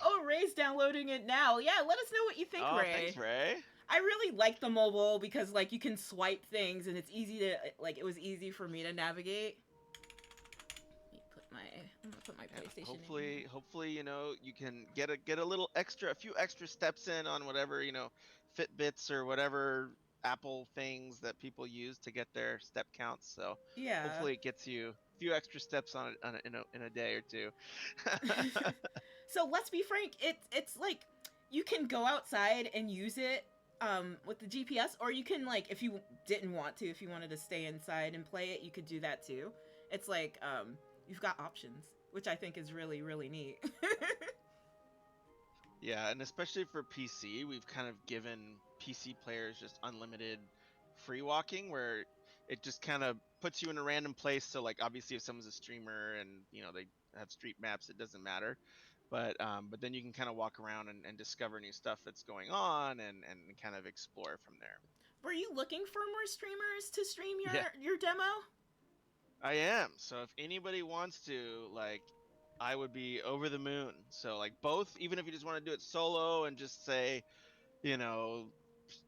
Oh, Ray's downloading it now. Yeah, let us know what you think, Oh, Ray. thanks, Ray. I really like the mobile because like you can swipe things and it's easy to like. It was easy for me to navigate. I'm gonna put my PlayStation Hopefully, in. hopefully, you can get a few extra steps in on whatever, Fitbits or whatever Apple things that people use to get their step counts. So Yeah. hopefully it gets you a few extra steps in a day or two. So let's be frank, it's like you can go outside and use it with the GPS, or you can like if you didn't want to, if you wanted to stay inside and play it, you could do that too. It's like you've got options, which I think is really, really neat. Yeah, and especially for PC, we've kind of given PC players just unlimited free walking, where it just kind of puts you in a random place. So like obviously if someone's a streamer and they have street maps, it doesn't matter. But then you can kind of walk around and discover new stuff that's going on and kind of explore from there. Were you looking for more streamers to stream Yeah, your demo? I am. So if anybody wants to, like, I would be over the moon. So like both, even if you just want to do it solo and just say, you know,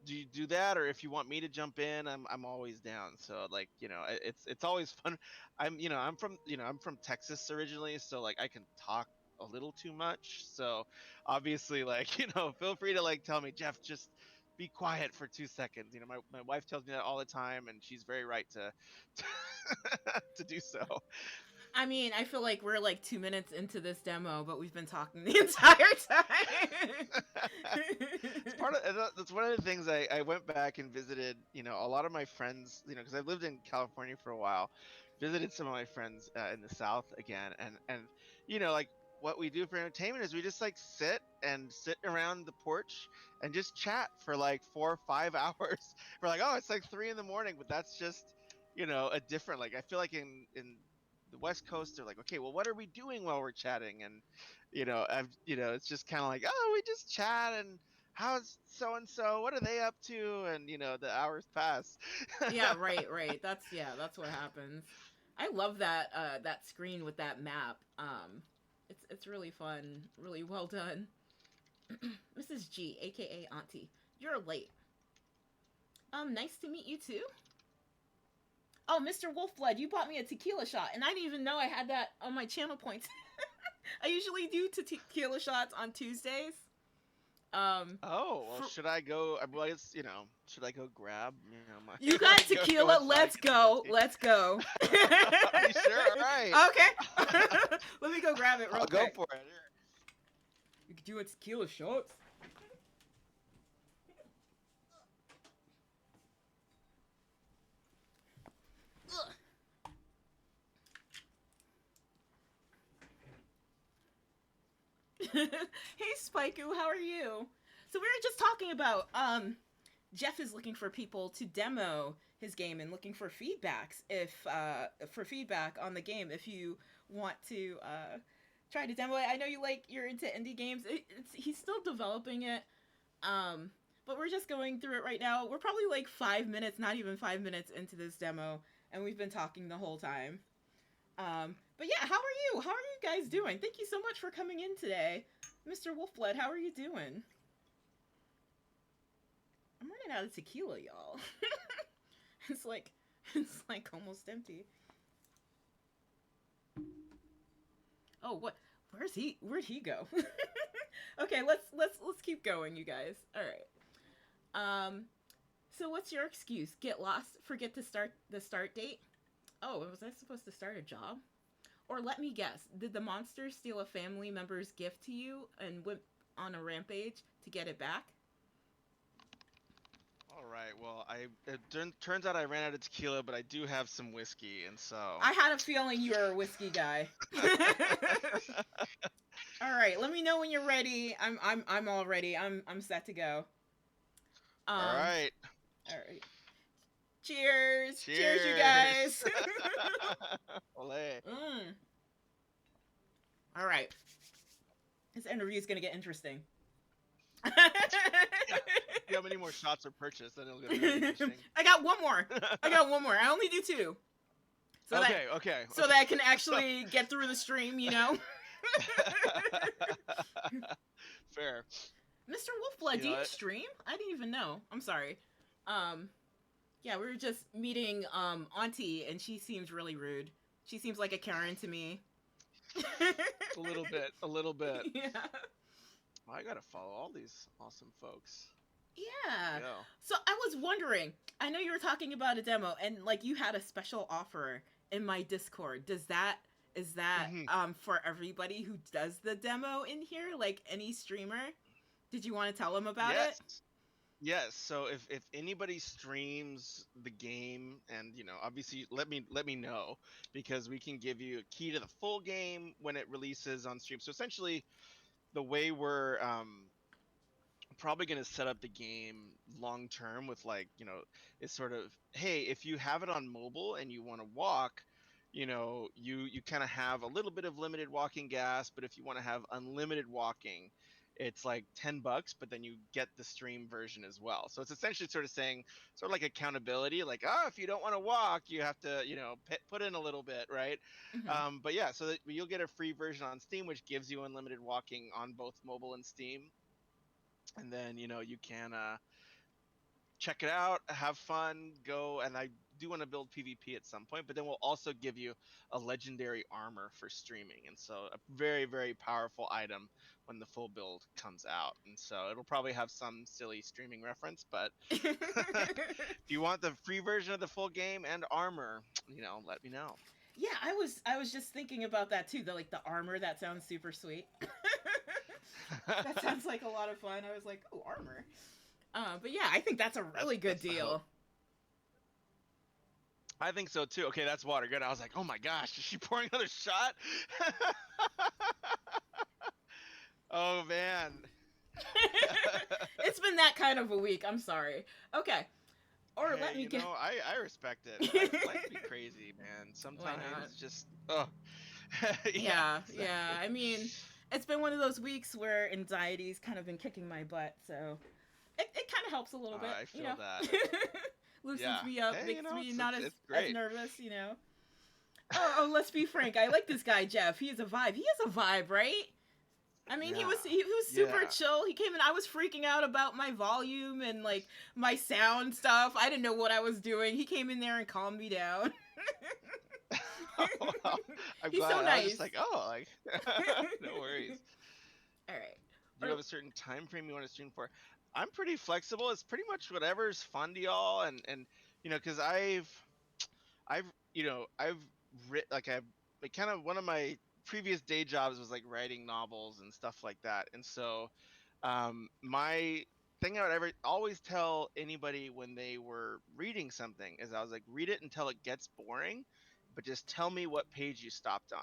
do you do that, or if you want me to jump in, I'm always down. So like, it's always fun. I'm from Texas originally, so like I can talk a little too much. So obviously, like, feel free to like tell me, Jeff, just be quiet for 2 seconds. My wife tells me that all the time, and she's very right to to do so. I mean, I feel like we're like 2 minutes into this demo, but we've been talking the entire time. It's part of that's one of the things. I went back and visited, a lot of my friends, because I've lived in California for a while, visited some of my friends in the South again, and like what we do for entertainment is we just like sit around the porch and just chat for like 4 or 5 hours. We're like, oh, it's like 3 in the morning, but that's just a different, like, I feel like in the West Coast they're like, okay, well, what are we doing while we're chatting? And it's just kind of like, oh, we just chat, and how's so and so, what are they up to, and the hours pass. Yeah, right. That's what happens. I love that screen with that map. It's really fun, really well done. Mrs. G, aka Auntie, you're late. Nice to meet you too. Oh, Mr. Wolfblood, you bought me a tequila shot, and I didn't even know I had that on my channel points. I usually do tequila shots on Tuesdays. Oh, well, should I go? Well, should I go grab? My, you got tequila. Let's go. Let's go. Are you sure? All right. Okay. Let me go grab it real I'll quick. go for it. You could do a tequila shots. Hey Spikeu, how are you? So we were just talking about Jeff is looking for people to demo his game and looking for feedback on the game if you want to try to demo it. I know you're into indie games. He's still developing it. But we're just going through it right now. We're probably like 5 minutes, not even 5 minutes into this demo, and we've been talking the whole time. But yeah, how are you? How are you guys doing? Thank you so much for coming in today. Mr. Wolfblood, how are you doing? I'm running out of tequila, y'all. it's like almost empty. Oh, what? Where'd he go? Okay, let's keep going, you guys. All right. So what's your excuse? Get lost? Forget to start the start date? Oh, was I supposed to start a job? Or let me guess, did the monster steal a family member's gift to you and went on a rampage to get it back? All right. Well, turns out I ran out of tequila, but I do have some whiskey, and so I had a feeling you were a whiskey guy. All right, let me know when you're ready. I'm all ready. I'm set to go. All right. All right. Cheers. Cheers, you guys. Olé. All right. This interview is going to get interesting. Yeah. See how many more shots are purchased, then it'll get really interesting. I got one more. I only do 2. Okay. So that I can actually get through the stream, Fair. Mr. Wolfblood, do you stream? I didn't even know. I'm sorry. Yeah, we were just meeting Auntie, and she seems really rude. She seems like a Karen to me. A little bit. Yeah. Well, I gotta follow all these awesome folks. Yeah. So I was wondering, I know you were talking about a demo, and like you had a special offer in my Discord. Is that for everybody who does the demo in here, like any streamer? Did you want to tell them about it? Yes. So if anybody streams the game, and obviously let me know, because we can give you a key to the full game when it releases on stream. So essentially, the way we're probably going to set up the game long term with like, it's sort of, hey, if you have it on mobile and you want to walk, you kind of have a little bit of limited walking gas, but if you want to have unlimited walking, it's like $10, but then you get the stream version as well. So it's essentially sort of saying, sort of like accountability, like, oh, if you don't want to walk, you have to, put in a little bit, right? Hmm. But yeah, so that you'll get a free version on Steam, which gives you unlimited walking on both mobile and Steam. And then you can check it out, have fun, go. And I do want to build PvP at some point, but then we'll also give you a legendary armor for streaming, and so a very, very powerful item when the full build comes out. And so it'll probably have some silly streaming reference, but if you want the free version of the full game and armor, let me know. Yeah, I was just thinking about that too. The like the armor, that sounds super sweet. That sounds like a lot of fun. I was like, oh, armor. But yeah, I think that's a really good that's the hope. deal. I think so too. Okay, that's water. Good. I was like, oh my gosh, is she pouring another shot? Oh man. It's been that kind of a week. I'm sorry. Okay. Or let Hey, me get. I respect it. Life be crazy, man. Why not? Sometimes just oh yeah, Yeah, yeah. exactly. I mean, it's been one of those weeks where anxiety's kind of been kicking my butt, so it kind of helps a little bit, I feel that. Loosens Yeah. me up, Hey, makes me it's not it's as great. nervous. Oh, let's be frank. I like this guy Jeff. He is a vibe. He has a vibe, right? I mean, he Yeah. was he was super Yeah. chill. He came in. I was freaking out about my volume and like my sound stuff. I didn't know what I was doing. He came in there and calmed me down. Well, I'm He's glad. so I was just nice. like, oh, like no worries. All right. Do you have a certain time frame you want to stream for? I'm pretty flexible. It's pretty much whatever's fun to y'all, and because I've I've writ like I've like kind of one of my previous day jobs was like writing novels and stuff like that. And so my thing I would ever always tell anybody when they were reading something is I was like, read it until it gets boring, but just tell me what page you stopped on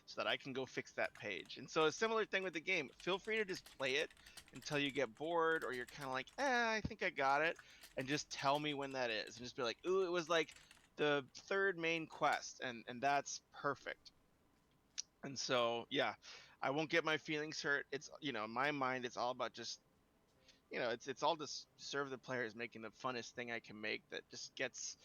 so that I can go fix that page. And so a similar thing with the game. Feel free to just play it until you get bored or you're kind of like, I think I got it. And just tell me when that is. And just be like, ooh, it was like the third main quest, and that's perfect. And so yeah, I won't get my feelings hurt. It's in my mind it's all about just it's all to serve the players, making the funnest thing I can make that just gets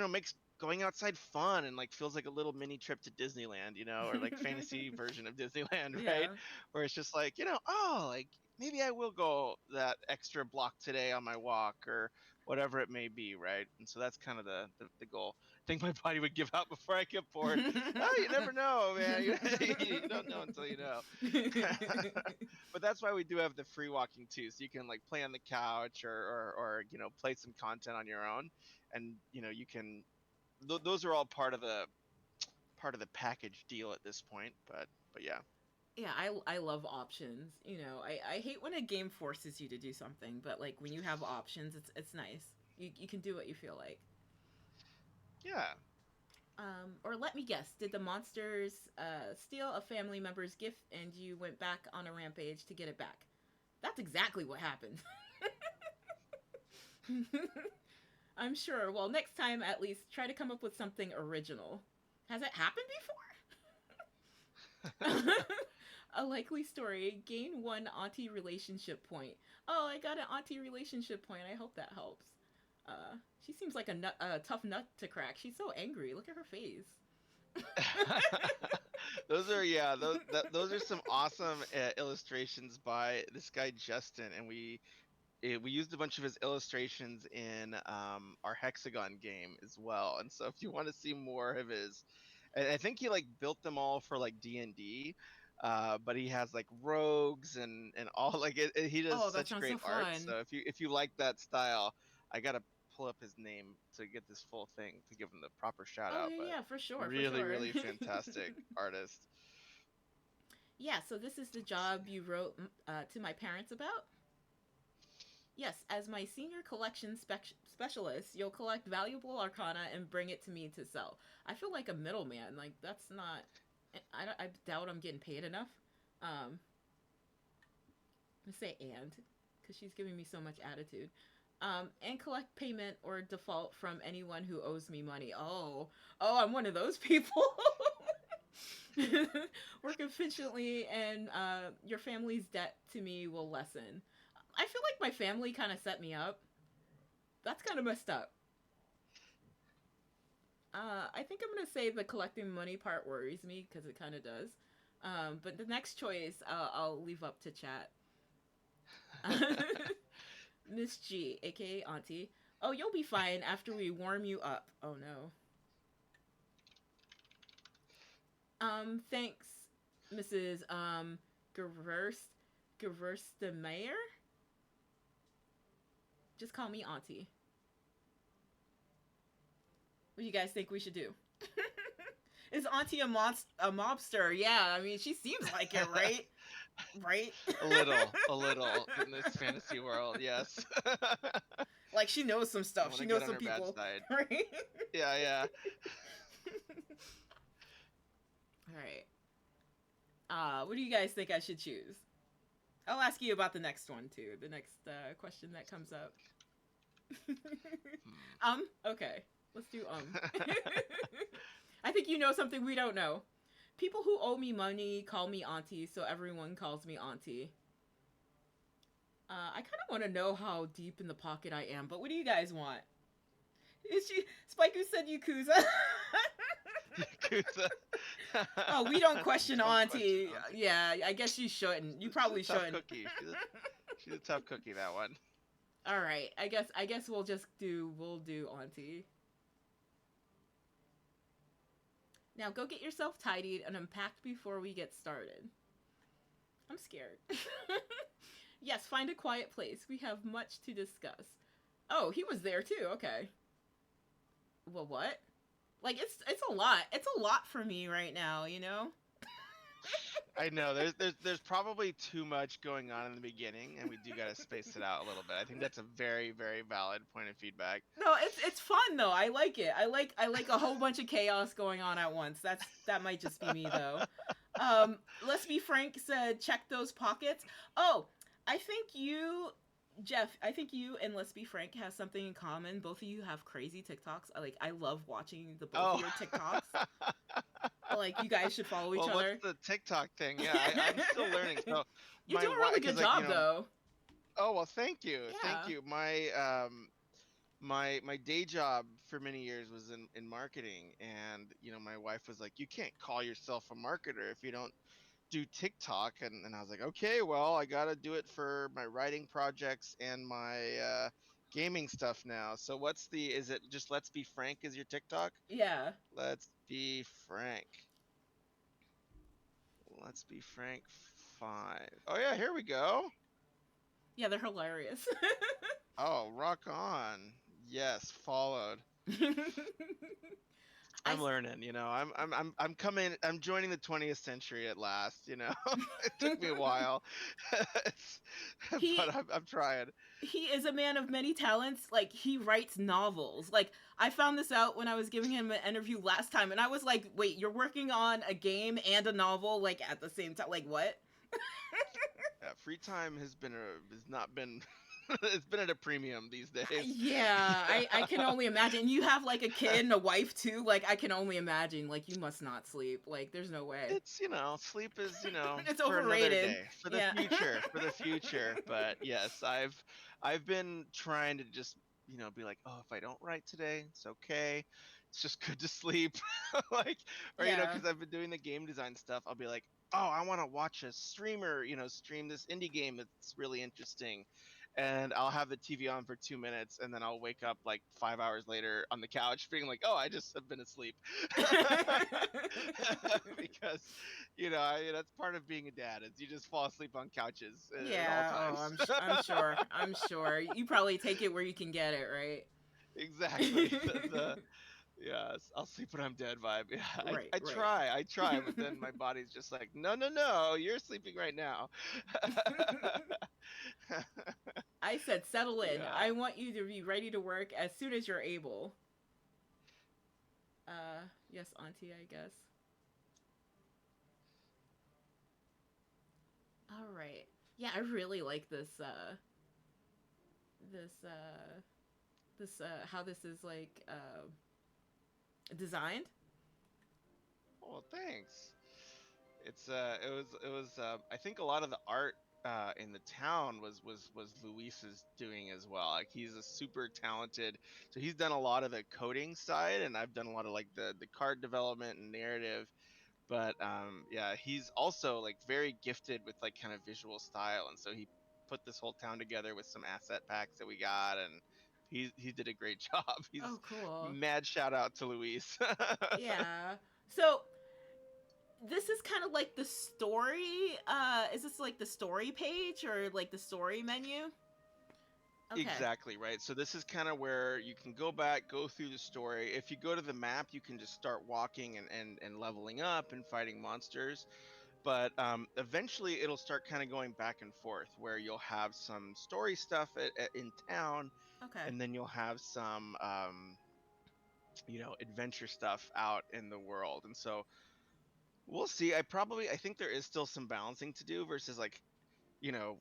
makes going outside fun and like feels like a little mini trip to Disneyland, or like fantasy version of Disneyland, right? Yeah. Where it's just like, oh, like maybe I will go that extra block today on my walk or whatever it may be, right? And so that's kind of the goal. I think my body would give out before I get bored. Oh, you never know, man. You don't know until you know. But that's why we do have the free walking too, so you can like play on the couch or play some content on your own, and you can those are all part of the package deal at this point. But yeah. Yeah, I love options. I hate when a game forces you to do something, but like when you have options, it's nice. You can do what you feel like. Yeah. Or let me guess, did the monsters steal a family member's gift and you went back on a rampage to get it back? That's exactly what happened. I'm sure. Well, next time at least try to come up with something original. Has it happened before? A likely story. Gain one auntie relationship point. Oh, I got an auntie relationship point. I hope that helps. She seems like a tough nut to crack. She's so angry. Look at her face. Those are yeah those are some awesome illustrations by this guy Justin, and we used a bunch of his illustrations in our hexagon game as well. And so if you want to see more of his, and I think he like built them all for like D&D, but he has like rogues and all like he does Oh, that such sounds great so art. fun. So if you like that style, I gotta pull up his name to get this full thing to give him the proper shout Oh out. yeah, But yeah, for sure, for really, sure. really fantastic artist. Yeah, so this is the job you wrote to my parents about? Yes, as my senior collection specialist, you'll collect valuable arcana and bring it to me to sell. I feel like a middleman. Like, that's not. I doubt I'm getting paid enough. I'm gonna say and. because she's giving me so much attitude. And collect payment or default from anyone who owes me money. I'm one of those people. Work efficiently, and your family's debt to me will lessen. I feel like my family kind of set me up. That's kind of messed up. I think I'm gonna say the collecting money part worries me because it kind of does. But the next choice, I'll leave up to chat. Miss G, aka Auntie. Oh, you'll be fine after we warm you up. Oh no. Thanks, Mrs. Geverstemeyer. Just call me Auntie. What do you guys think we should do? Is Auntie a mobster? Yeah, I mean, she seems like it, right? Right? A little in this fantasy world, yes. Like she knows some I stuff. want She to knows get on some her bad people, side. right? Yeah, yeah. All right. What do you guys think I should choose? I'll ask you about the next one too. The next question that comes up. Okay. Let's do I think you know something we don't know. People who owe me money call me Auntie, so everyone calls me Auntie. I kind of want to know how deep in the pocket I am, but what do you guys want? Is she Spike who said Yakuza? Yakuza. Oh, we don't question Don't Auntie. question Auntie. Yeah, I guess you shouldn't. You probably She's a tough shouldn't. cookie. She's a tough cookie, that one. All right. I guess we'll do Auntie. Now go get yourself tidied and unpacked before we get started. I'm scared. Yes, find a quiet place. We have much to discuss. Oh, he was there too. Okay. Well, what? Like it's a lot. It's a lot for me right now, you know? I know there's probably too much going on in the beginning, and we do gotta space it out a little bit. I think that's a very, very valid point of feedback. No, it's fun though. I like it. I like a whole bunch of chaos going on at once. That might just be me though. Let's be frank said check those pockets. Oh, I think you Jeff, I think you and Let's Be Frank have something in common. Both of you have crazy TikToks. I love watching the both of your TikToks. Like you guys should follow each Well, other. what's the TikTok thing? Yeah, I'm still learning. So You're doing a really good job though. Oh well, thank you, Yeah. thank you. My day job for many years was in marketing, and my wife was like, you can't call yourself a marketer if you don't do TikTok, and I was like, okay, well, I gotta do it for my writing projects and my gaming stuff now. So is it just Let's Be Frank is your TikTok? Yeah. Let's Be Frank. Let's Be Frank 5. Oh yeah, here we go. Yeah, they're hilarious. Oh, rock on. Yes, followed. I'm learning, I'm coming, I'm joining the 20th century at last, It took me a while. But I'm trying. He is a man of many talents. Like he writes novels. Like I found this out when I was giving him an interview last time, and I was like, "Wait, you're working on a game and a novel like at the same time? Like what?" Yeah, free time has not been it's been at a premium these days. Yeah, I can only imagine. You have like a kid and a wife too. Like I can only imagine. Like you must not sleep. Like there's no way. It's sleep is it's for overrated. Another day, for the future. But yes, I've been trying to just be like, oh, if I don't write today, it's okay. It's just good to sleep. Because I've been doing the game design stuff. I'll be like, oh, I want to watch a streamer, stream this indie game that's really interesting. And I'll have the TV on for 2 minutes, and then I'll wake up like 5 hours later on the couch being like, oh, I just have been asleep. Because, that's part of being a dad is you just fall asleep on couches at all times. Oh, I'm sure. You probably take it where you can get it, right? Exactly. Yes, I'll sleep when I'm dead vibe. Yeah, Right, I try, but then my body's just like, no, you're sleeping right now. I said, settle in. Yeah. I want you to be ready to work as soon as you're able. Yes, Auntie, I guess. All right. Yeah, I really like this this this how this is like designed. Well, thanks. It was I think a lot of the art in the town was Luis's doing as well. Like he's a super talented, so he's done a lot of the coding side, and I've done a lot of like the card development and narrative. But yeah, he's also like very gifted with like kind of visual style, and so he put this whole town together with some asset packs that we got, and he did a great job. He's Oh, cool. mad shout out to Luis. Yeah. So this is kind of like the story. Is this like the story page or like the story menu? Okay. Exactly, right. So this is kind of where you can go back, go through the story. If you go to the map, you can just start walking and leveling up and fighting monsters. But eventually it'll start kind of going back and forth where you'll have some story stuff in town, Okay. and then you'll have some adventure stuff out in the world. And so we'll see. I think there is still some balancing to do versus like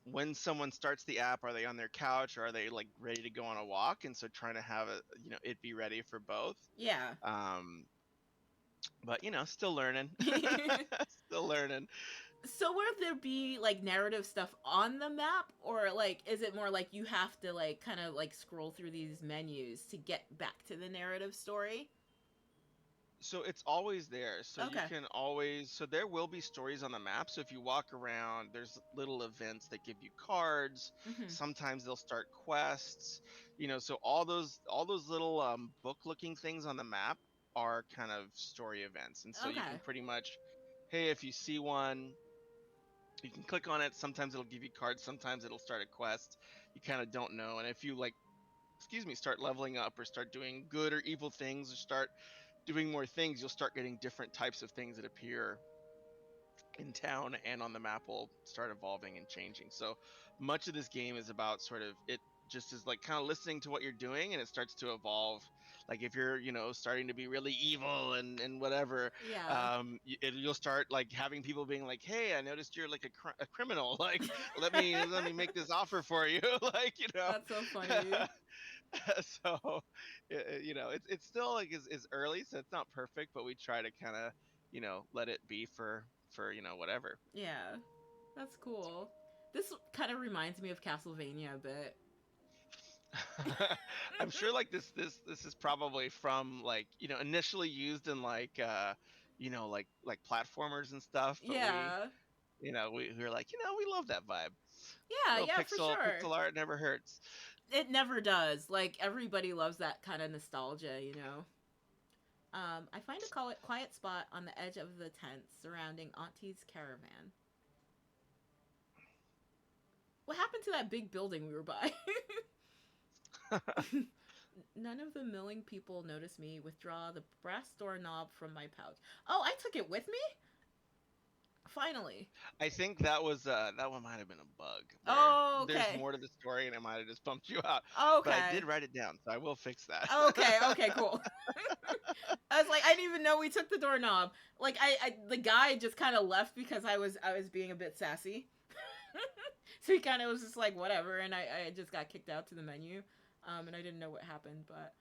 when someone starts the app, are they on their couch or are they like ready to go on a walk? And so trying to have it be ready for both. Yeah. Um, but still learning, still learning. So will there be like narrative stuff on the map, or like is it more like you have to like kind of like scroll through these menus to get back to the narrative story? So it's always there. So you Okay. can always, so there will be stories on the map. So if you walk around, there's little events that give you cards. Mhm. Sometimes they'll start quests. So all those little book looking things on the map are kind of story events. And so you can Okay. pretty much, hey, if you see one, you can click on it. Sometimes it'll give you cards, sometimes it'll start a quest. You kind of don't know. And if you like, excuse me, start leveling up or start doing good or evil things or start doing more things, you'll start getting different types of things that appear in town and on the map will start evolving and changing. So much of this game is about sort of it just is like kind of listening to what you're doing and it starts to evolve. Like if you're starting to be really evil and whatever, Yeah. you'll start like having people being like, hey, I noticed you're like a criminal, like let me make this offer for you. Like That's so funny. so it's still like is early, so it's not perfect, but we try to kind of let it be for whatever. Yeah. That's cool. This kind of reminds me of Castlevania a bit. I'm sure like this is probably from like initially used in like like platformers and stuff, but we Yeah. we were like we love that vibe. Yeah, Little yeah, for sure. pixel art never hurts. It never does. Like everybody loves that kind of nostalgia, you know. I find a quiet spot on the edge of the tent surrounding Auntie's caravan. What happened to that big building we were by? None of the milling people notice me withdraw the brass doorknob from my pouch. Oh, I took it with me? Finally. I think that one might have been a bug where Oh, there's okay. more to the story and it might have just bumped you out. But I did Okay. write it down, so I will fix that. Okay, okay, cool. I was like, I didn't even know we took the doorknob. Like, the guy just kind of left because I was being a bit sassy. So he kind of was just like, whatever, and I just got kicked out to the menu, and I didn't know what happened, but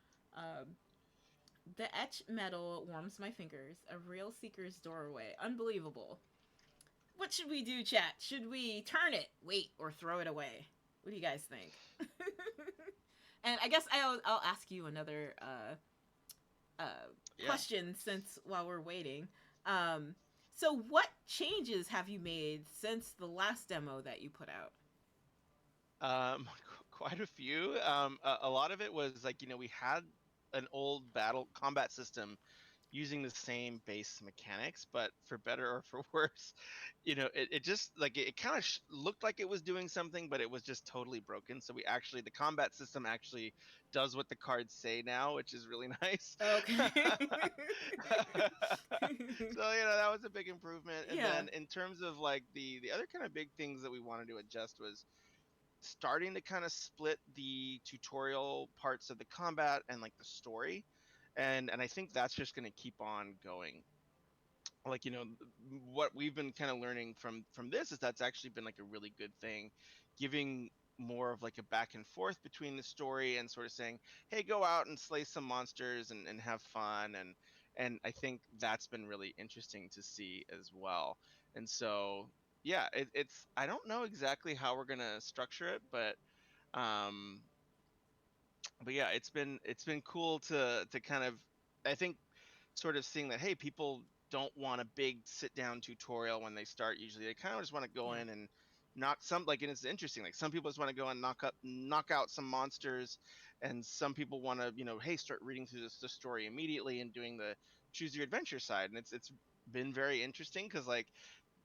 the etched metal warms my fingers. A real seeker's doorway, unbelievable. What should we do, chat? Should we turn it, wait, or throw it away? What do you guys think? And I guess I'll ask you another Yeah. question since while we're waiting. So what changes have you made since the last demo that you put out? Quite a few. A lot of it was like, we had an old battle combat system using the same base mechanics, but for better or for worse, it just like it kind of looked like it was doing something, but it was just totally broken. So the combat system actually does what the cards say now, which is really nice. Okay. So that was a big improvement. And Yeah. then in terms of like the other kind of big things that we wanted to adjust was starting to kind of split the tutorial parts of the combat and like the story, and I think that's just going to keep on going. Like what we've been kind of learning from this is that's actually been like a really good thing, giving more of like a back and forth between the story and sort of saying, hey, go out and slay some monsters and have fun. And I think that's been really interesting to see as well. And so yeah, it's I don't know exactly how we're gonna structure it, um but yeah, it's been cool to kind of, I think, sort of seeing that, hey, people don't want a big sit down tutorial when they start. Usually they kind of just want to go Yeah. in and knock some, like, and it's interesting, like some people just want to go and knock out some monsters, and some people want to, hey, start reading through the story immediately and doing the choose your adventure side. And it's been very interesting because, like,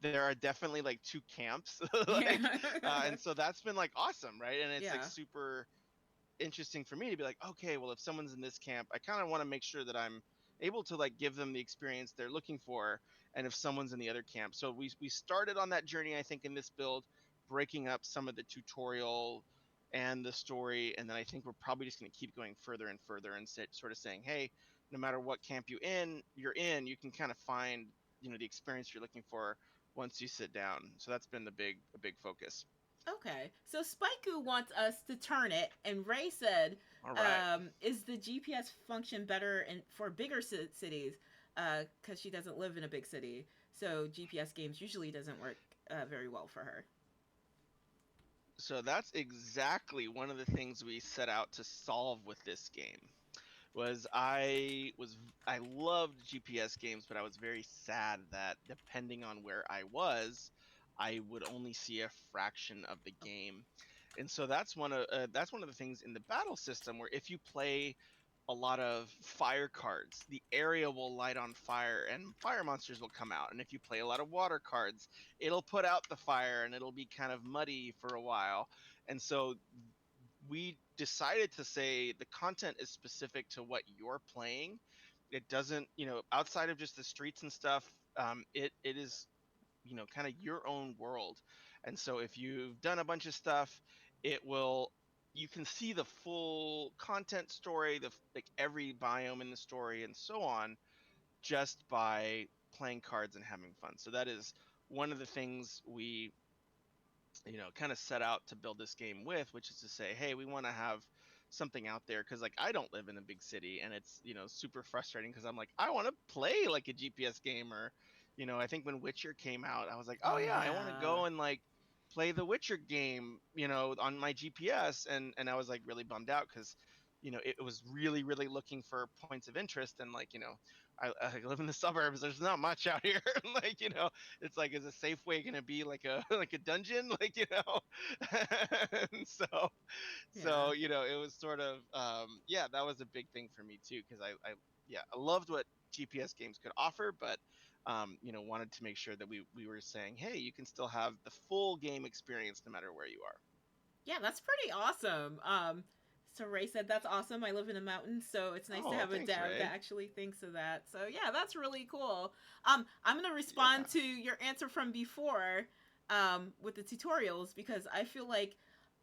there are definitely like two camps, like, Yeah. and so that's been like awesome, right? And it's like Yeah. super interesting for me to be like, okay, well, if someone's in this camp, I kind of want to make sure that I'm able to like give them the experience they're looking for. And if someone's in the other camp, so we started on that journey, I think, in this build, breaking up some of the tutorial and the story, and then I think we're probably just going to keep going further and further and sort of saying, hey, no matter what camp you're in, you can kind of find, the experience you're looking for once you sit down. So that's been a big focus. Okay, so Spaiku wants us to turn it, and Ray said, All right. "Is the GPS function better in for bigger cities? Because she doesn't live in a big city, so GPS games usually doesn't work very well for her." So that's exactly one of the things we set out to solve with this game. I loved GPS games, but I was very sad that depending on where I was, I would only see a fraction of the game. And so that's one of the things in the battle system, where if you play a lot of fire cards, the area will light on fire and fire monsters will come out. And if you play a lot of water cards, it'll put out the fire and it'll be kind of muddy for a while. And so we decided to say the content is specific to what you're playing. It doesn't, outside of just the streets and stuff, it is, kind of your own world. And so if you've done a bunch of stuff, it will, you can see the full content story, the like every biome in the story and so on, just by playing cards and having fun. So that is one of the things we, kind of set out to build this game with, which is to say, hey, we want to have something out there, because like I don't live in a big city, and it's, super frustrating because I'm like, I want to play like a GPS game. Or, I think when Witcher came out, I was like, oh Oh yeah, I want to yeah, go and like play the Witcher game, on my GPS. And I was like really bummed out because, it was really really looking for points of interest. And like, I live in the suburbs, there's not much out here. Like, it's like, is a Safeway gonna be like a like a dungeon, like, and so yeah. it was sort of, yeah, that was a big thing for me too, because I yeah, I loved what GPS games could offer, but wanted to make sure that we were saying, hey, you can still have the full game experience no matter where you are. Yeah, that's pretty awesome. So Ray said that's awesome. I live in the mountains, so it's nice to Oh, have a thanks, dev that Ray. actually thinks of that. So yeah, that's really cool. I'm gonna Yeah. respond to your answer from before, with the tutorials, because I feel like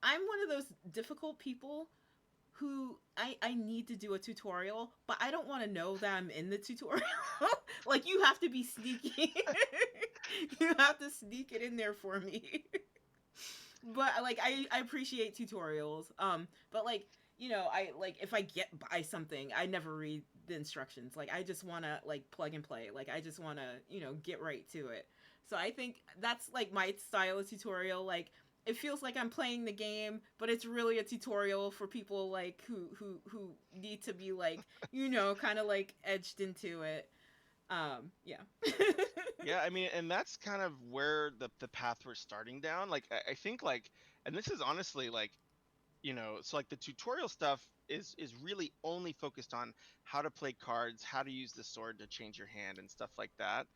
I'm one of those difficult people who I need to do a tutorial, but I don't want to know that I'm in the tutorial. Like, you have to be sneaky. You have to sneak it in there for me. But like, I appreciate tutorials. But like, I like, if I get by something, I never read the instructions. Like, I just want to like plug and play. Like, I just want to, get right to it. So I think that's like my style of tutorial. Like, it feels like I'm playing the game, but it's really a tutorial for people like who need to be like, kind of like edged into it. Yeah. Yeah, I mean, and that's kind of where the path we're starting down. Like, I think, like, and this is honestly like, so like the tutorial stuff is really only focused on how to play cards, how to use the sword to change your hand and stuff like that.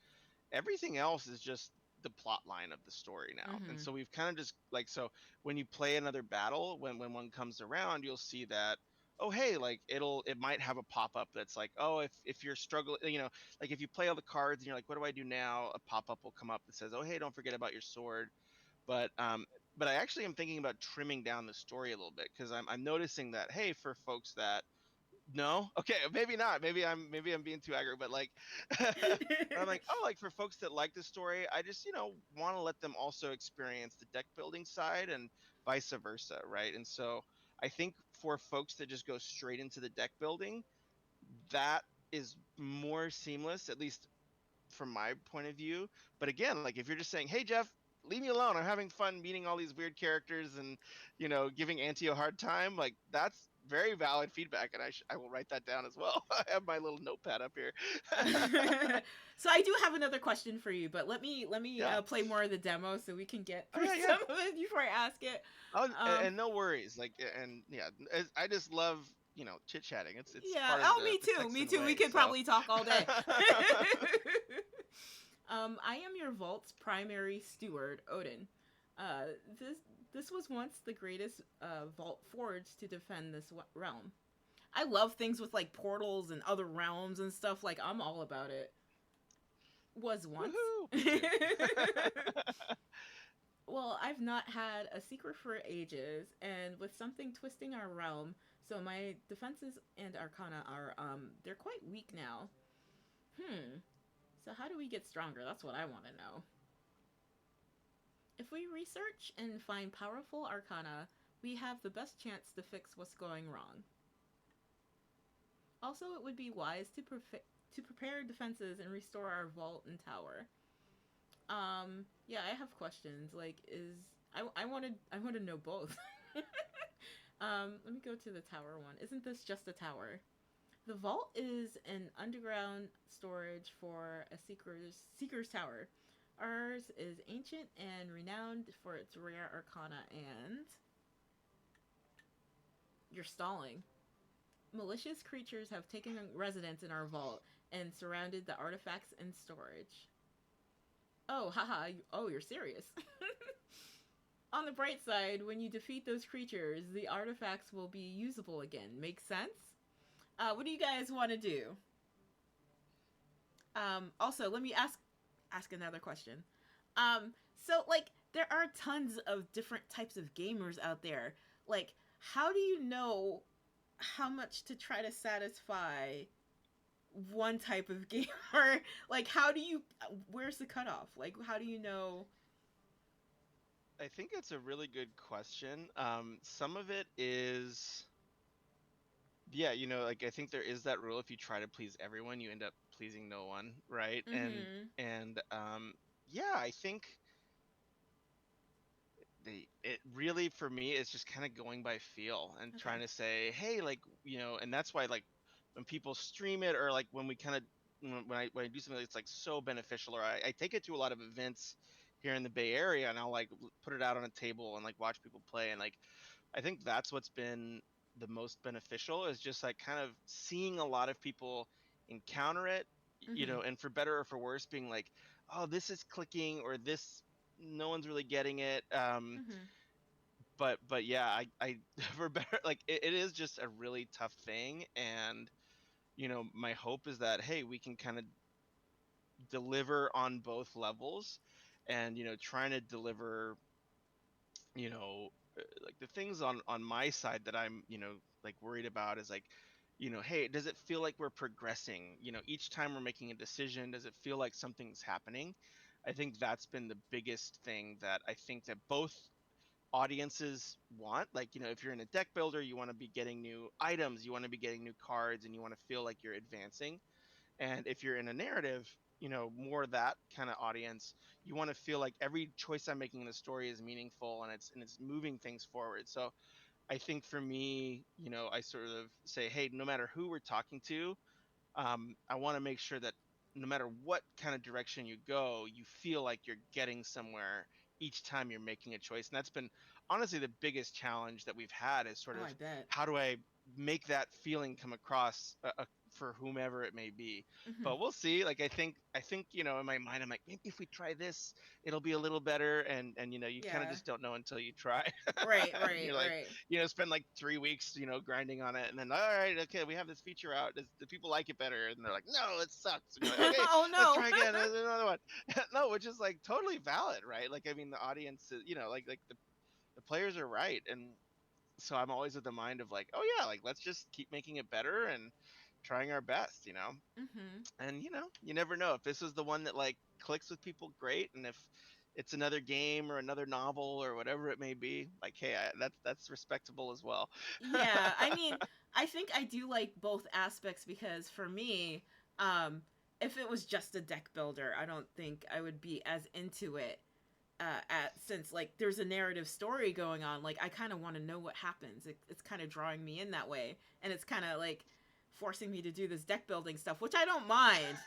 Everything else is just the plot line of the story now. And Mhm. so we've kind of just like, so when you play another battle, when one comes around, you'll see that, oh hey, like it might have a pop-up that's like, oh, if you're struggling, like if you play all the cards and you're like, what do I do now, a pop-up will come up that says, oh hey, don't forget about your sword. But um but I actually am thinking about trimming down the story a little bit, because I'm noticing that, hey, for folks that No? Okay, maybe not. Maybe I'm being too aggro, but like but I'm like, oh, like for folks that like the story, I just, want to let them also experience the deck building side and vice versa, right? And so I think for folks that just go straight into the deck building, that is more seamless, at least from my point of view. But again, like if you're just saying, "Hey Jeff, leave me alone. I'm having fun meeting all these weird characters and giving Auntie a hard time," like that's very valid feedback, and I will write that down as well. I have my little notepad up here. So I do have another question for you, but let me Yeah. play more of the demo so we can get Oh through yeah, yeah. some of it before I ask it. Oh, Um, and no worries. Like, and yeah, I just love chit chatting. It's yeah. part of Oh, the me too. Me Texan too. We way. could So. probably talk all day. I am your vault's primary steward, Odin. Uh, this this was once the greatest vault forged to defend this realm. I love things with like portals and other realms and stuff. Like I'm all about it. Was once. Woohoo! Me too. Well, I've not had a secret for ages, and with something twisting our realm, so my defenses and arcana are they're quite weak now. Hmm. So how do we get stronger? That's what I want to know. If we research and find powerful arcana, we have the best chance to fix what's going wrong. Also, it would be wise to prepare defenses and restore our vault and tower. Yeah, I have questions. Like, I want to know both. Let me go to the tower one. Isn't this just a tower? The vault is an underground storage for a seeker's tower. Ours is ancient and renowned for its rare arcana, and you're stalling. Malicious creatures have taken residence in our vault and surrounded the artifacts in storage. Oh, haha. Oh, you're serious. On the bright side, when you defeat those creatures, the artifacts will be usable again. Makes sense? What do you guys want to do? Also, let me ask another question. So like there are tons of different types of gamers out there. Like, how do you know how much to try to satisfy one type of gamer? Like, how do you? Where's the cutoff? Like, how do you know? I think it's a really good question. Some of it is, yeah, like I think there is that rule: if you try to please everyone, you end up pleasing no one, right? And Mm-hmm. and yeah, I think it really for me is just kind of going by feel and Okay. trying to say, hey, like, and that's why, like, when people stream it, or like when we kind of when I do something that's like so beneficial, or I take it to a lot of events here in the Bay Area, and I'll like put it out on a table and like watch people play, and like I think that's what's been the most beneficial, is just like kind of seeing a lot of people encounter it, Mm-hmm. and for better or for worse, being like, oh, this is clicking, or this, no one's really getting it. Mm-hmm. But yeah, I for better, like it is just a really tough thing, and my hope is that, hey, we can kind of deliver on both levels, and trying to deliver, like the things on my side that I'm, like worried about is like, hey, does it feel like we're progressing? Each time we're making a decision, does it feel like something's happening? I think that's been the biggest thing that I think that both audiences want. Like, if you're in a deck builder, you want to be getting new items, you want to be getting new cards, and you want to feel like you're advancing. And if you're in a narrative, more that kind of audience, you want to feel like every choice I'm making in the story is meaningful, and it's moving things forward. So I think for me, I sort of say, hey, no matter who we're talking to, I want to make sure that no matter what kind of direction you go, you feel like you're getting somewhere each time you're making a choice. And that's been honestly the biggest challenge that we've had, is sort Oh, of I bet. how do I make that feeling come across, for whomever it may be. Mm-hmm. But we'll see. Like I think in my mind, I'm like, maybe if we try this, it'll be a little better. And you kind of Yeah. just don't know until you try. Right. And Right. you're like, Right. spend like 3 weeks, grinding on it, and then, all right, okay, we have this feature out. Do people like it better? And they're like, no, it sucks. And you're like, okay, Oh let's no. try again. There's another one. No, which is like totally valid, right? Like, I mean, the audience, like the players are right, and so I'm always of the mind of like, oh yeah, like let's just keep making it better and trying our best, you know. Mhm. And you know, you never know if this is the one that like clicks with people, great. And if it's another game or another novel or whatever it may be, like, hey, that's respectable as well. Yeah, I mean, I think I do like both aspects because for me, um, if it was just a deck builder, I don't think I would be as into it. At since like there's a narrative story going on, like I kind of want to know what happens. It's kind of drawing me in that way, and it's kind of like forcing me to do this deck building stuff, which I don't mind.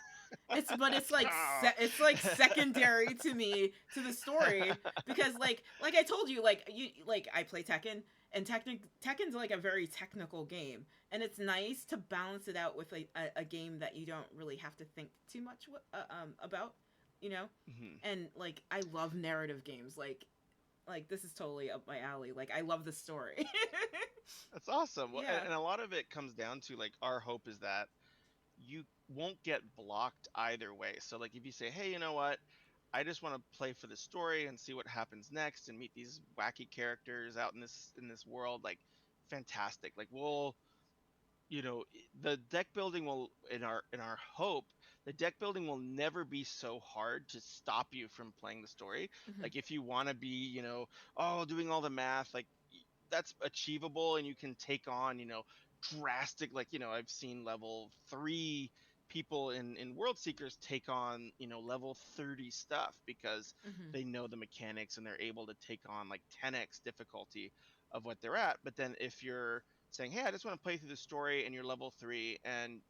It's like Oh. it's like secondary to me to the story because like I told you like I play Tekken, and Tekken's like a very technical game, and it's nice to balance it out with a game that you don't really have to think too much about, you know. Mhm. And like I love narrative games, like this is totally up my alley. Like I love the story. That's awesome. Well, Yeah. and a lot of it comes down to like our hope is that you won't get blocked either way. So like if you say, "Hey, you know what? I just want to play for the story and see what happens next and meet these wacky characters out in this world," like fantastic. Like we'll, you know, the deck building will in our hope, the deck building will never be so hard to stop you from playing the story. Hmm. Like if you want to be, you know, oh, doing all the math, like that's achievable and you can take on, you know, drastic, like, you know, I've seen level 3 people in WorldSeekers take on, you know, level 30 stuff because Hmm. they know the mechanics and they're able to take on like 10x difficulty of what they're at. But then if you're saying, "Hey, I just want to play through the story," and you're level 3, and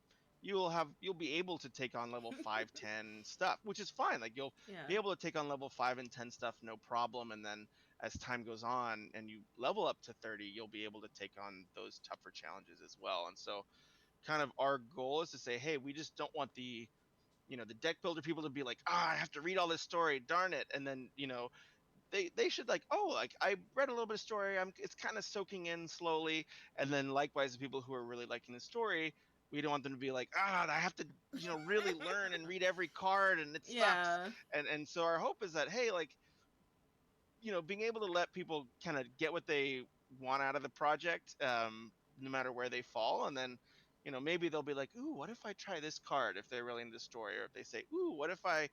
you'll be able to take on level 5, 10 stuff, which is fine. Like you'll Yeah. be able to take on level 5 and 10 stuff no problem, and then as time goes on and you level up to 30, you'll be able to take on those tougher challenges as well. And so kind of our goal is to say, hey, we just don't want the, you know, the deck builder people to be like, I have to read all this story, darn it. And then, you know, they should like, oh, like I read a little bit of story, it's kind of soaking in slowly. And then likewise the people who are really liking the story, we don't want them to be like, I have to, you know, really learn and read every card and it sucks. Yeah. And so our hope is that, hey, like, you know, being able to let people kind of get what they want out of the project, no matter where they fall. And then, you know, maybe they'll be like, ooh, what if I try this card if they're really into the story? Or if they say, ooh, what if I,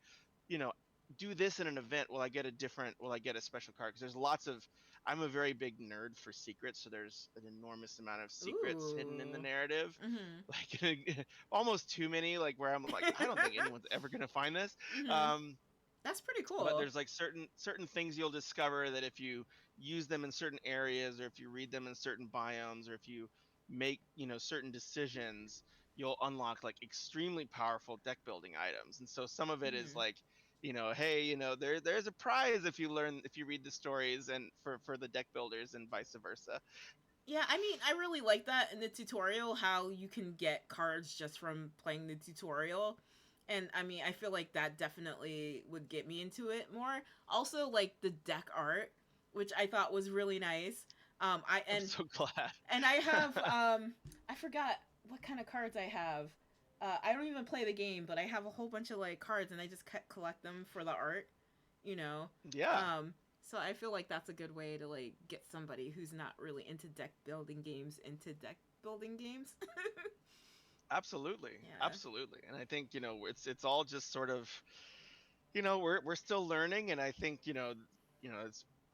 you know, do this in an event? Will I get a special card? Because there's lots of, I'm a very big nerd for secrets. So there's an enormous amount of secrets hidden in the Ooh. narrative. Mhm. Like almost too many, like where I'm like, I don't think anyone's ever going to find this. Mhm. Um, That's pretty but cool. there's like certain things you'll discover that if you use them in certain areas or if you read them in certain biomes or if you make, you know, certain decisions, you'll unlock like extremely powerful deck building items. And so some of it is Mhm. like, you know, hey, you know, there's a prize if you read the stories and for the deck builders and vice versa. Yeah, I mean, I really like that in the tutorial how you can get cards just from playing the tutorial. And I mean, I feel like that definitely would get me into it more. Also, like the deck art, which I thought was really nice. I I'm so glad. and I have I forgot what kind of cards I have. I don't even play the game, but I have a whole bunch of like cards, and I just collect them for the art, you know. Yeah, Um, so I feel like that's a good way to like get somebody who's not really into deck building games into deck building games. absolutely, Yeah. absolutely. And I think, you know, it's all just sort of, you know, we're still learning. And I think, you know,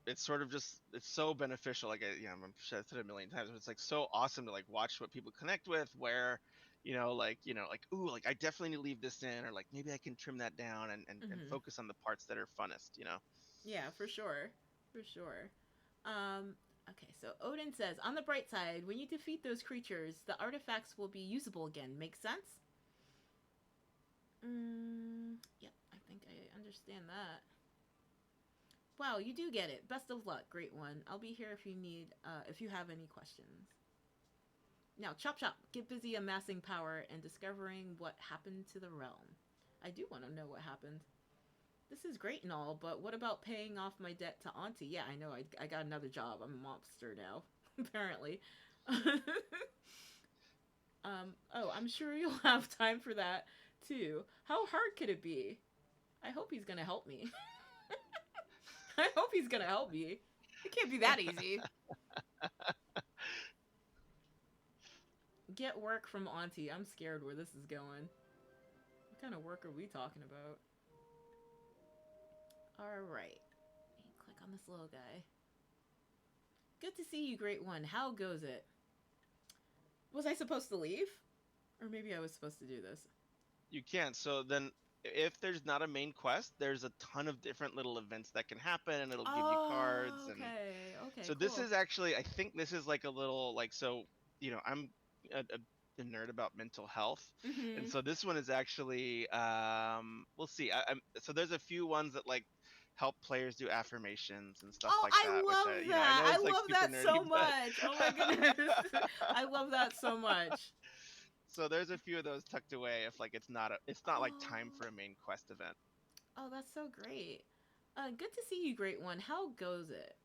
it's sort of just, it's so beneficial. Like I'm sure I've said it a million times, but it's like so awesome to like watch what people connect with, where, you know, like, ooh, like I definitely need to leave this in, or like maybe I can trim that down and Hmm. focus on the parts that are funnest, you know. Yeah, for sure. For sure. Um, okay, so Odin says, on the bright side, when you defeat those creatures, the artifacts will be usable again. Make sense? Yep, I think I understand that. Wow, you do get it. Best of luck, great one. I'll be here if you have any questions. Now, chop chop, get busy amassing power and discovering what happened to the realm. I do want to know what happened. This is great and all, but what about paying off my debt to Auntie? Yeah, I know. I got another job. I'm a mobster now, apparently. Oh, I'm sure you'll have time for that too. How hard could it be? I hope he's gonna help me. I hope he's gonna help me. It can't be that easy. Get work from Auntie. I'm scared where this is going. What kind of work are we talking about? Alright. Click on this little guy. Good to see you, Great One. How goes it? Was I supposed to leave? Or maybe I was supposed to do this. You can. So then, if there's not a main quest, there's a ton of different little events that can happen, and it'll give you cards. And Okay. Okay, so this cool. is actually, I think this is like a little like so. I'm a nerd about mental health, and Mm-hmm. so this one is actually we'll see. So there's a few ones that like help players do affirmations and stuff Oh, like I that, which love I that. know I is like love super that nerdy, so but much. Oh my goodness. I love that so much. so there's a few of those tucked away if like it's not like time Oh. for a main quest event. Oh, that's so great. Good to see you, Great One. How goes it?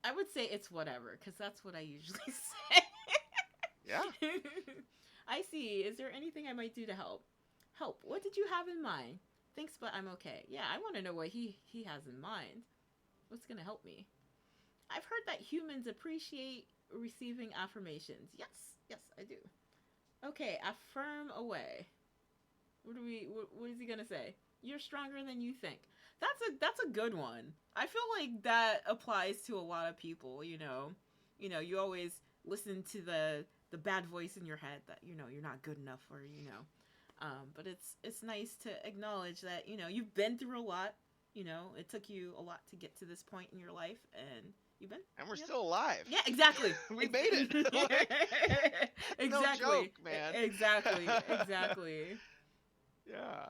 I would say it's whatever, because that's what I usually say. Yeah. I see. Is there anything I might do to help? Help. What did you have in mind? Thanks, but I'm okay. Yeah, I want to know what he has in mind. What's gonna help me? I've heard that humans appreciate receiving affirmations. Yes, yes, I do. Okay, affirm away. What is he gonna say? You're stronger than you think. That's a good one. I feel like that applies to a lot of people, you know. You always listen to the bad voice in your head that you're not good enough, or but it's nice to acknowledge that you've been through a lot. It took you a lot to get to this point in your life, and you've been. And we're Yep. still alive. Yeah, exactly. We made it. Like, no joke, Exactly. man. Exactly. Exactly. Yeah.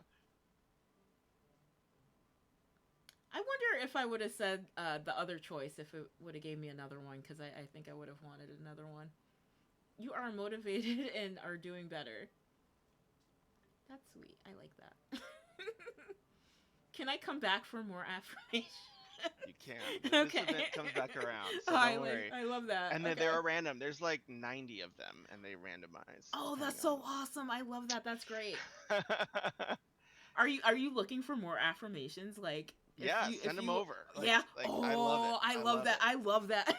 I wonder if I would have said the other choice, if it would have gave me another one, because I think I would have wanted another one. You are motivated and are doing better. That's sweet. I like that. Can I come back for more affirmation? You can. Okay. This event comes back around, so Oh, don't worry. I love that. And Okay. they're random. There's like 90 of them, and they randomize. Oh, depending that's so awesome. I love that. That's great. on... Are you looking for more affirmations? Like Yeah, if send them you over. yeah. Like I love it. Oh, I I love love that. it. I love that.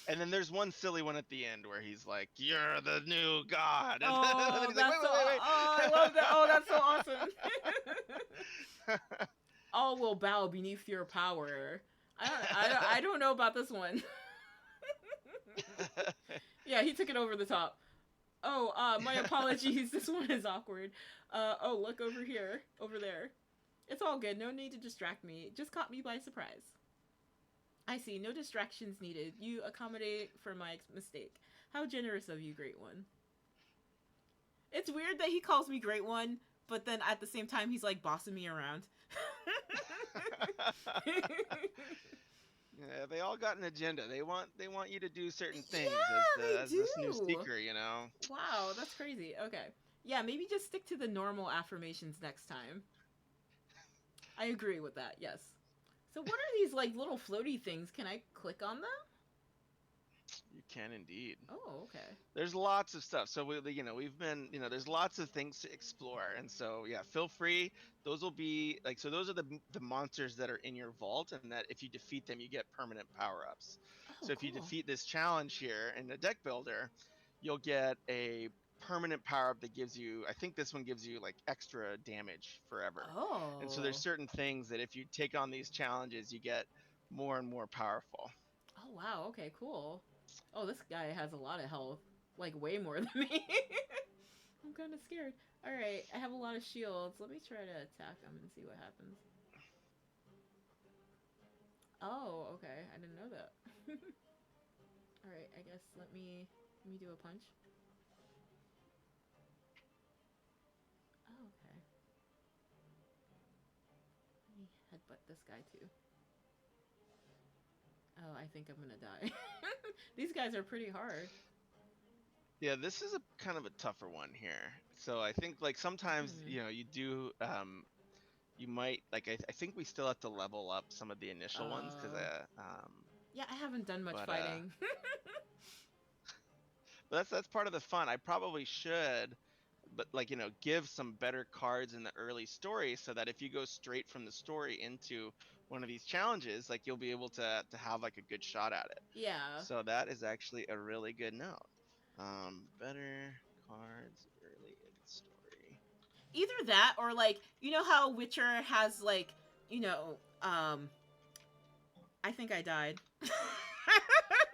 And then there's one silly one at the end where he's like, "You're the new god," and then Oh, he's like, that's "Wait, so. wait, wait, Oh, I love that. Oh, that's so awesome. All will bow beneath your power. I don't know about this one. wait." Yeah, he took it over the top. Oh, my apologies. This one is awkward. Oh, look over here, over there. It's all good. No need to distract me. It just caught me by surprise. I see. No distractions needed. You accommodate for my mistake. How generous of you, Great One. It's weird that he calls me Great One, but then at the same time he's like bossing me around. Yeah, they all got an agenda. They want you to do certain things Yeah, they as this new do. seeker, you know. Wow, that's crazy. Okay. Yeah, maybe just stick to the normal affirmations next time. I agree with that. Yes. So what are these like little floaty things? Can I click on them? You can indeed. Oh, okay. There's lots of stuff. So we've been, there's lots of things to explore, and so yeah, feel free. Those will be like, so those are the monsters that are in your vault, and that if you defeat them, you get permanent power ups. Oh, So if you cool. defeat this challenge here in the deck builder, you'll get a permanent power up that gives you, I think this one gives you like extra damage forever. And so there's Oh. certain things that if you take on these challenges, you get more and more powerful. Oh, wow. Okay, cool. Oh, this guy has a lot of health. Like, way more than me. I'm kind of scared. Alright, I have a lot of shields. Let me try to attack him and see what happens. Oh, okay. I didn't know that. Alright, I guess let me do a punch. Oh, okay. Let me headbutt this guy too. Oh, I think I'm gonna die. These guys are pretty hard. Yeah, this is a kind of a tougher one here. So I think like sometimes Hmm. you do you might like I think we still have to level up some of the initial ones because Uh, yeah, I haven't done much but fighting. that's part of the fun. I probably should, but like give some better cards in the early story so that if you go straight from the story into one of these challenges, like you'll be able to have like a good shot at it. Yeah. So that is actually a really good note. Better cards early in story. Either that or like, you know how Witcher has like, you know, I think I died.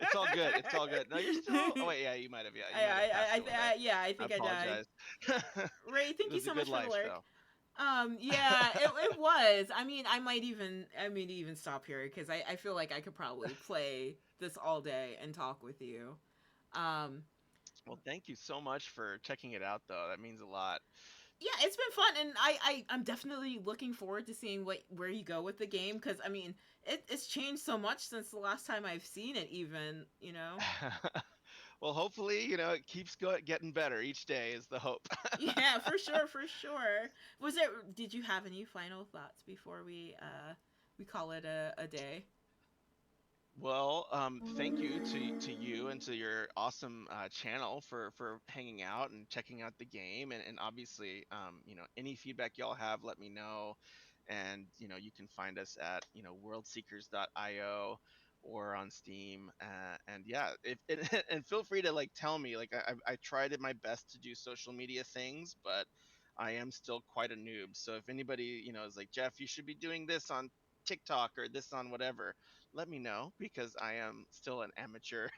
It's all good. It's all good. No, you're still. Oh wait, yeah, you might have. Yeah, you might have passed away. Yeah, I I think I died. apologize. Ray, It thank you was a so good much for the life, lurk. though. Yeah, it was. I mean, I may even stop here because I feel like I could probably play this all day and talk with you. Um, Well, thank you so much for checking it out, though. That means a lot. yeah, it's been fun, and I'm definitely looking forward to seeing where you go with the game because I mean it's changed so much since the last time I've seen it. Even you know. Well, hopefully, it keeps getting better each day is the hope. Yeah, for sure, for sure. Was there? Did you have any final thoughts before we call it a day? Well, thank you to you and to your awesome channel for hanging out and checking out the game, and obviously, any feedback y'all have, let me know, and you can find us at worldseekers.io or on Steam, and yeah, if and feel free to like tell me, like I tried my best to do social media things, but I am still quite a noob. So if anybody is like, Jeff, you should be doing this on TikTok or this on whatever, let me know, because I am still an amateur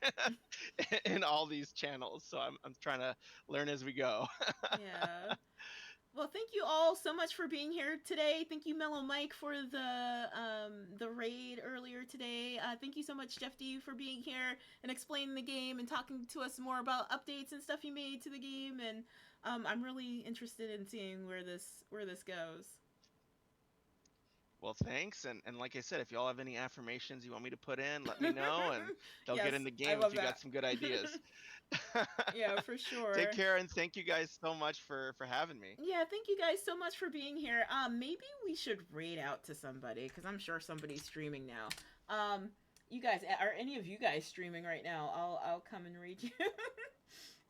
in all these channels. So I'm trying to learn as we go. Yeah. Well, thank you all so much for being here today. Thank you, Mellow Mike, for the raid earlier today. Thank you so much, Jeff D, for being here and explaining the game and talking to us more about updates and stuff you made to the game. And I'm really interested in seeing where this goes. Well, thanks. And like I said, if y'all have any affirmations you want me to put in, let me know, and they'll Yes, get in the I game if love you got that. some good ideas. Yeah, for Take sure. care, and thank you guys so much for having me. Yeah, thank you guys so much for being here. Maybe we should raid out to somebody because I'm sure somebody's streaming now. You guys, are any of you guys streaming right now? I'll come and read you.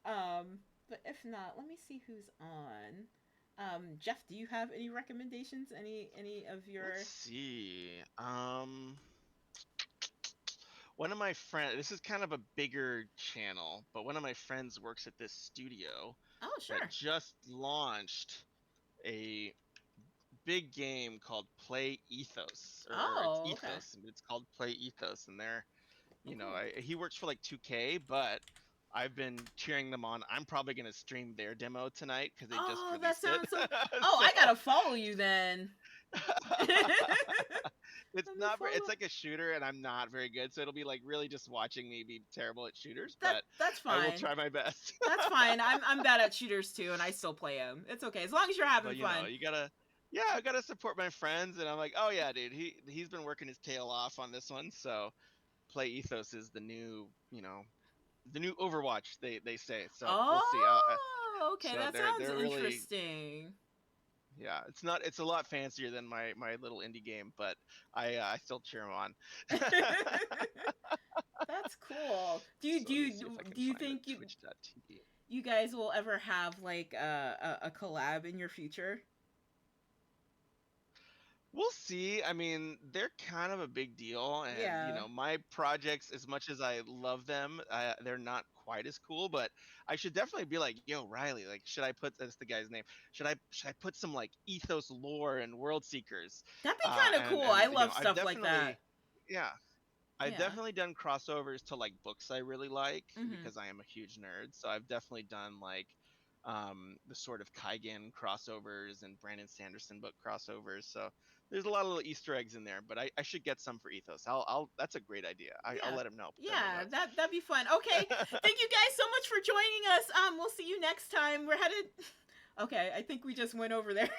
But if not, let me see who's on. Jeff, do you have any recommendations? Any of Let's your? see. One of my friends, this is kind of a bigger channel, but one of my friends works at this studio Oh, that sure. just launched a big game called Play Ethos, or it's Oh, okay. Ethos, and it's called Play Ethos, and they're, Oh, cool. he works for like 2K, but I've been cheering them on. I'm probably gonna stream their demo tonight because they just Oh, that released it. sounds so. Oh, So I gotta follow you then. Let it's me not it's follow. like a shooter, and I'm not very good, so it'll be like really just watching me be terrible at shooters, That but that's I will fine. try my best. That's fine. I'm bad at shooters too, and I still play them. It's okay as long as you're having But fun. you gotta, yeah, I gotta support my friends, and I'm like, oh yeah, dude, he's been working his tail off on this one. So Play Ethos is the new Overwatch, they say. So we'll see. Oh, okay. So That sounds they're really, interesting. yeah, it's a lot fancier than my little indie game, but I still cheer them on. That's cool. So let me see if I can Do you find it. think Twitch.tv. you guys will ever have like a collab in your future? We'll see. I mean, they're kind of a big deal, and Yeah. my projects, as much as I love them, they're not quite as cool. But I should definitely be like, yo, Riley, like, should I put, that's the guy's name? Should I put some like ethos lore and world seekers? That'd be kind of cool. And I love I've stuff like that. definitely, yeah, I've Yeah. definitely done crossovers to like books I really like, Mhm. because I am a huge nerd. So I've definitely done like the sort of Kaigen crossovers and Brandon Sanderson book crossovers. So there's a lot of little Easter eggs in there, but I should get some for Ethos. I'll that's a great idea. I'll Yeah. let him know. Put that in my Yeah, notes. that'd be fun. Okay. Thank you guys so much for joining us. We'll see you next time. We're headed Okay, I think we just went over there.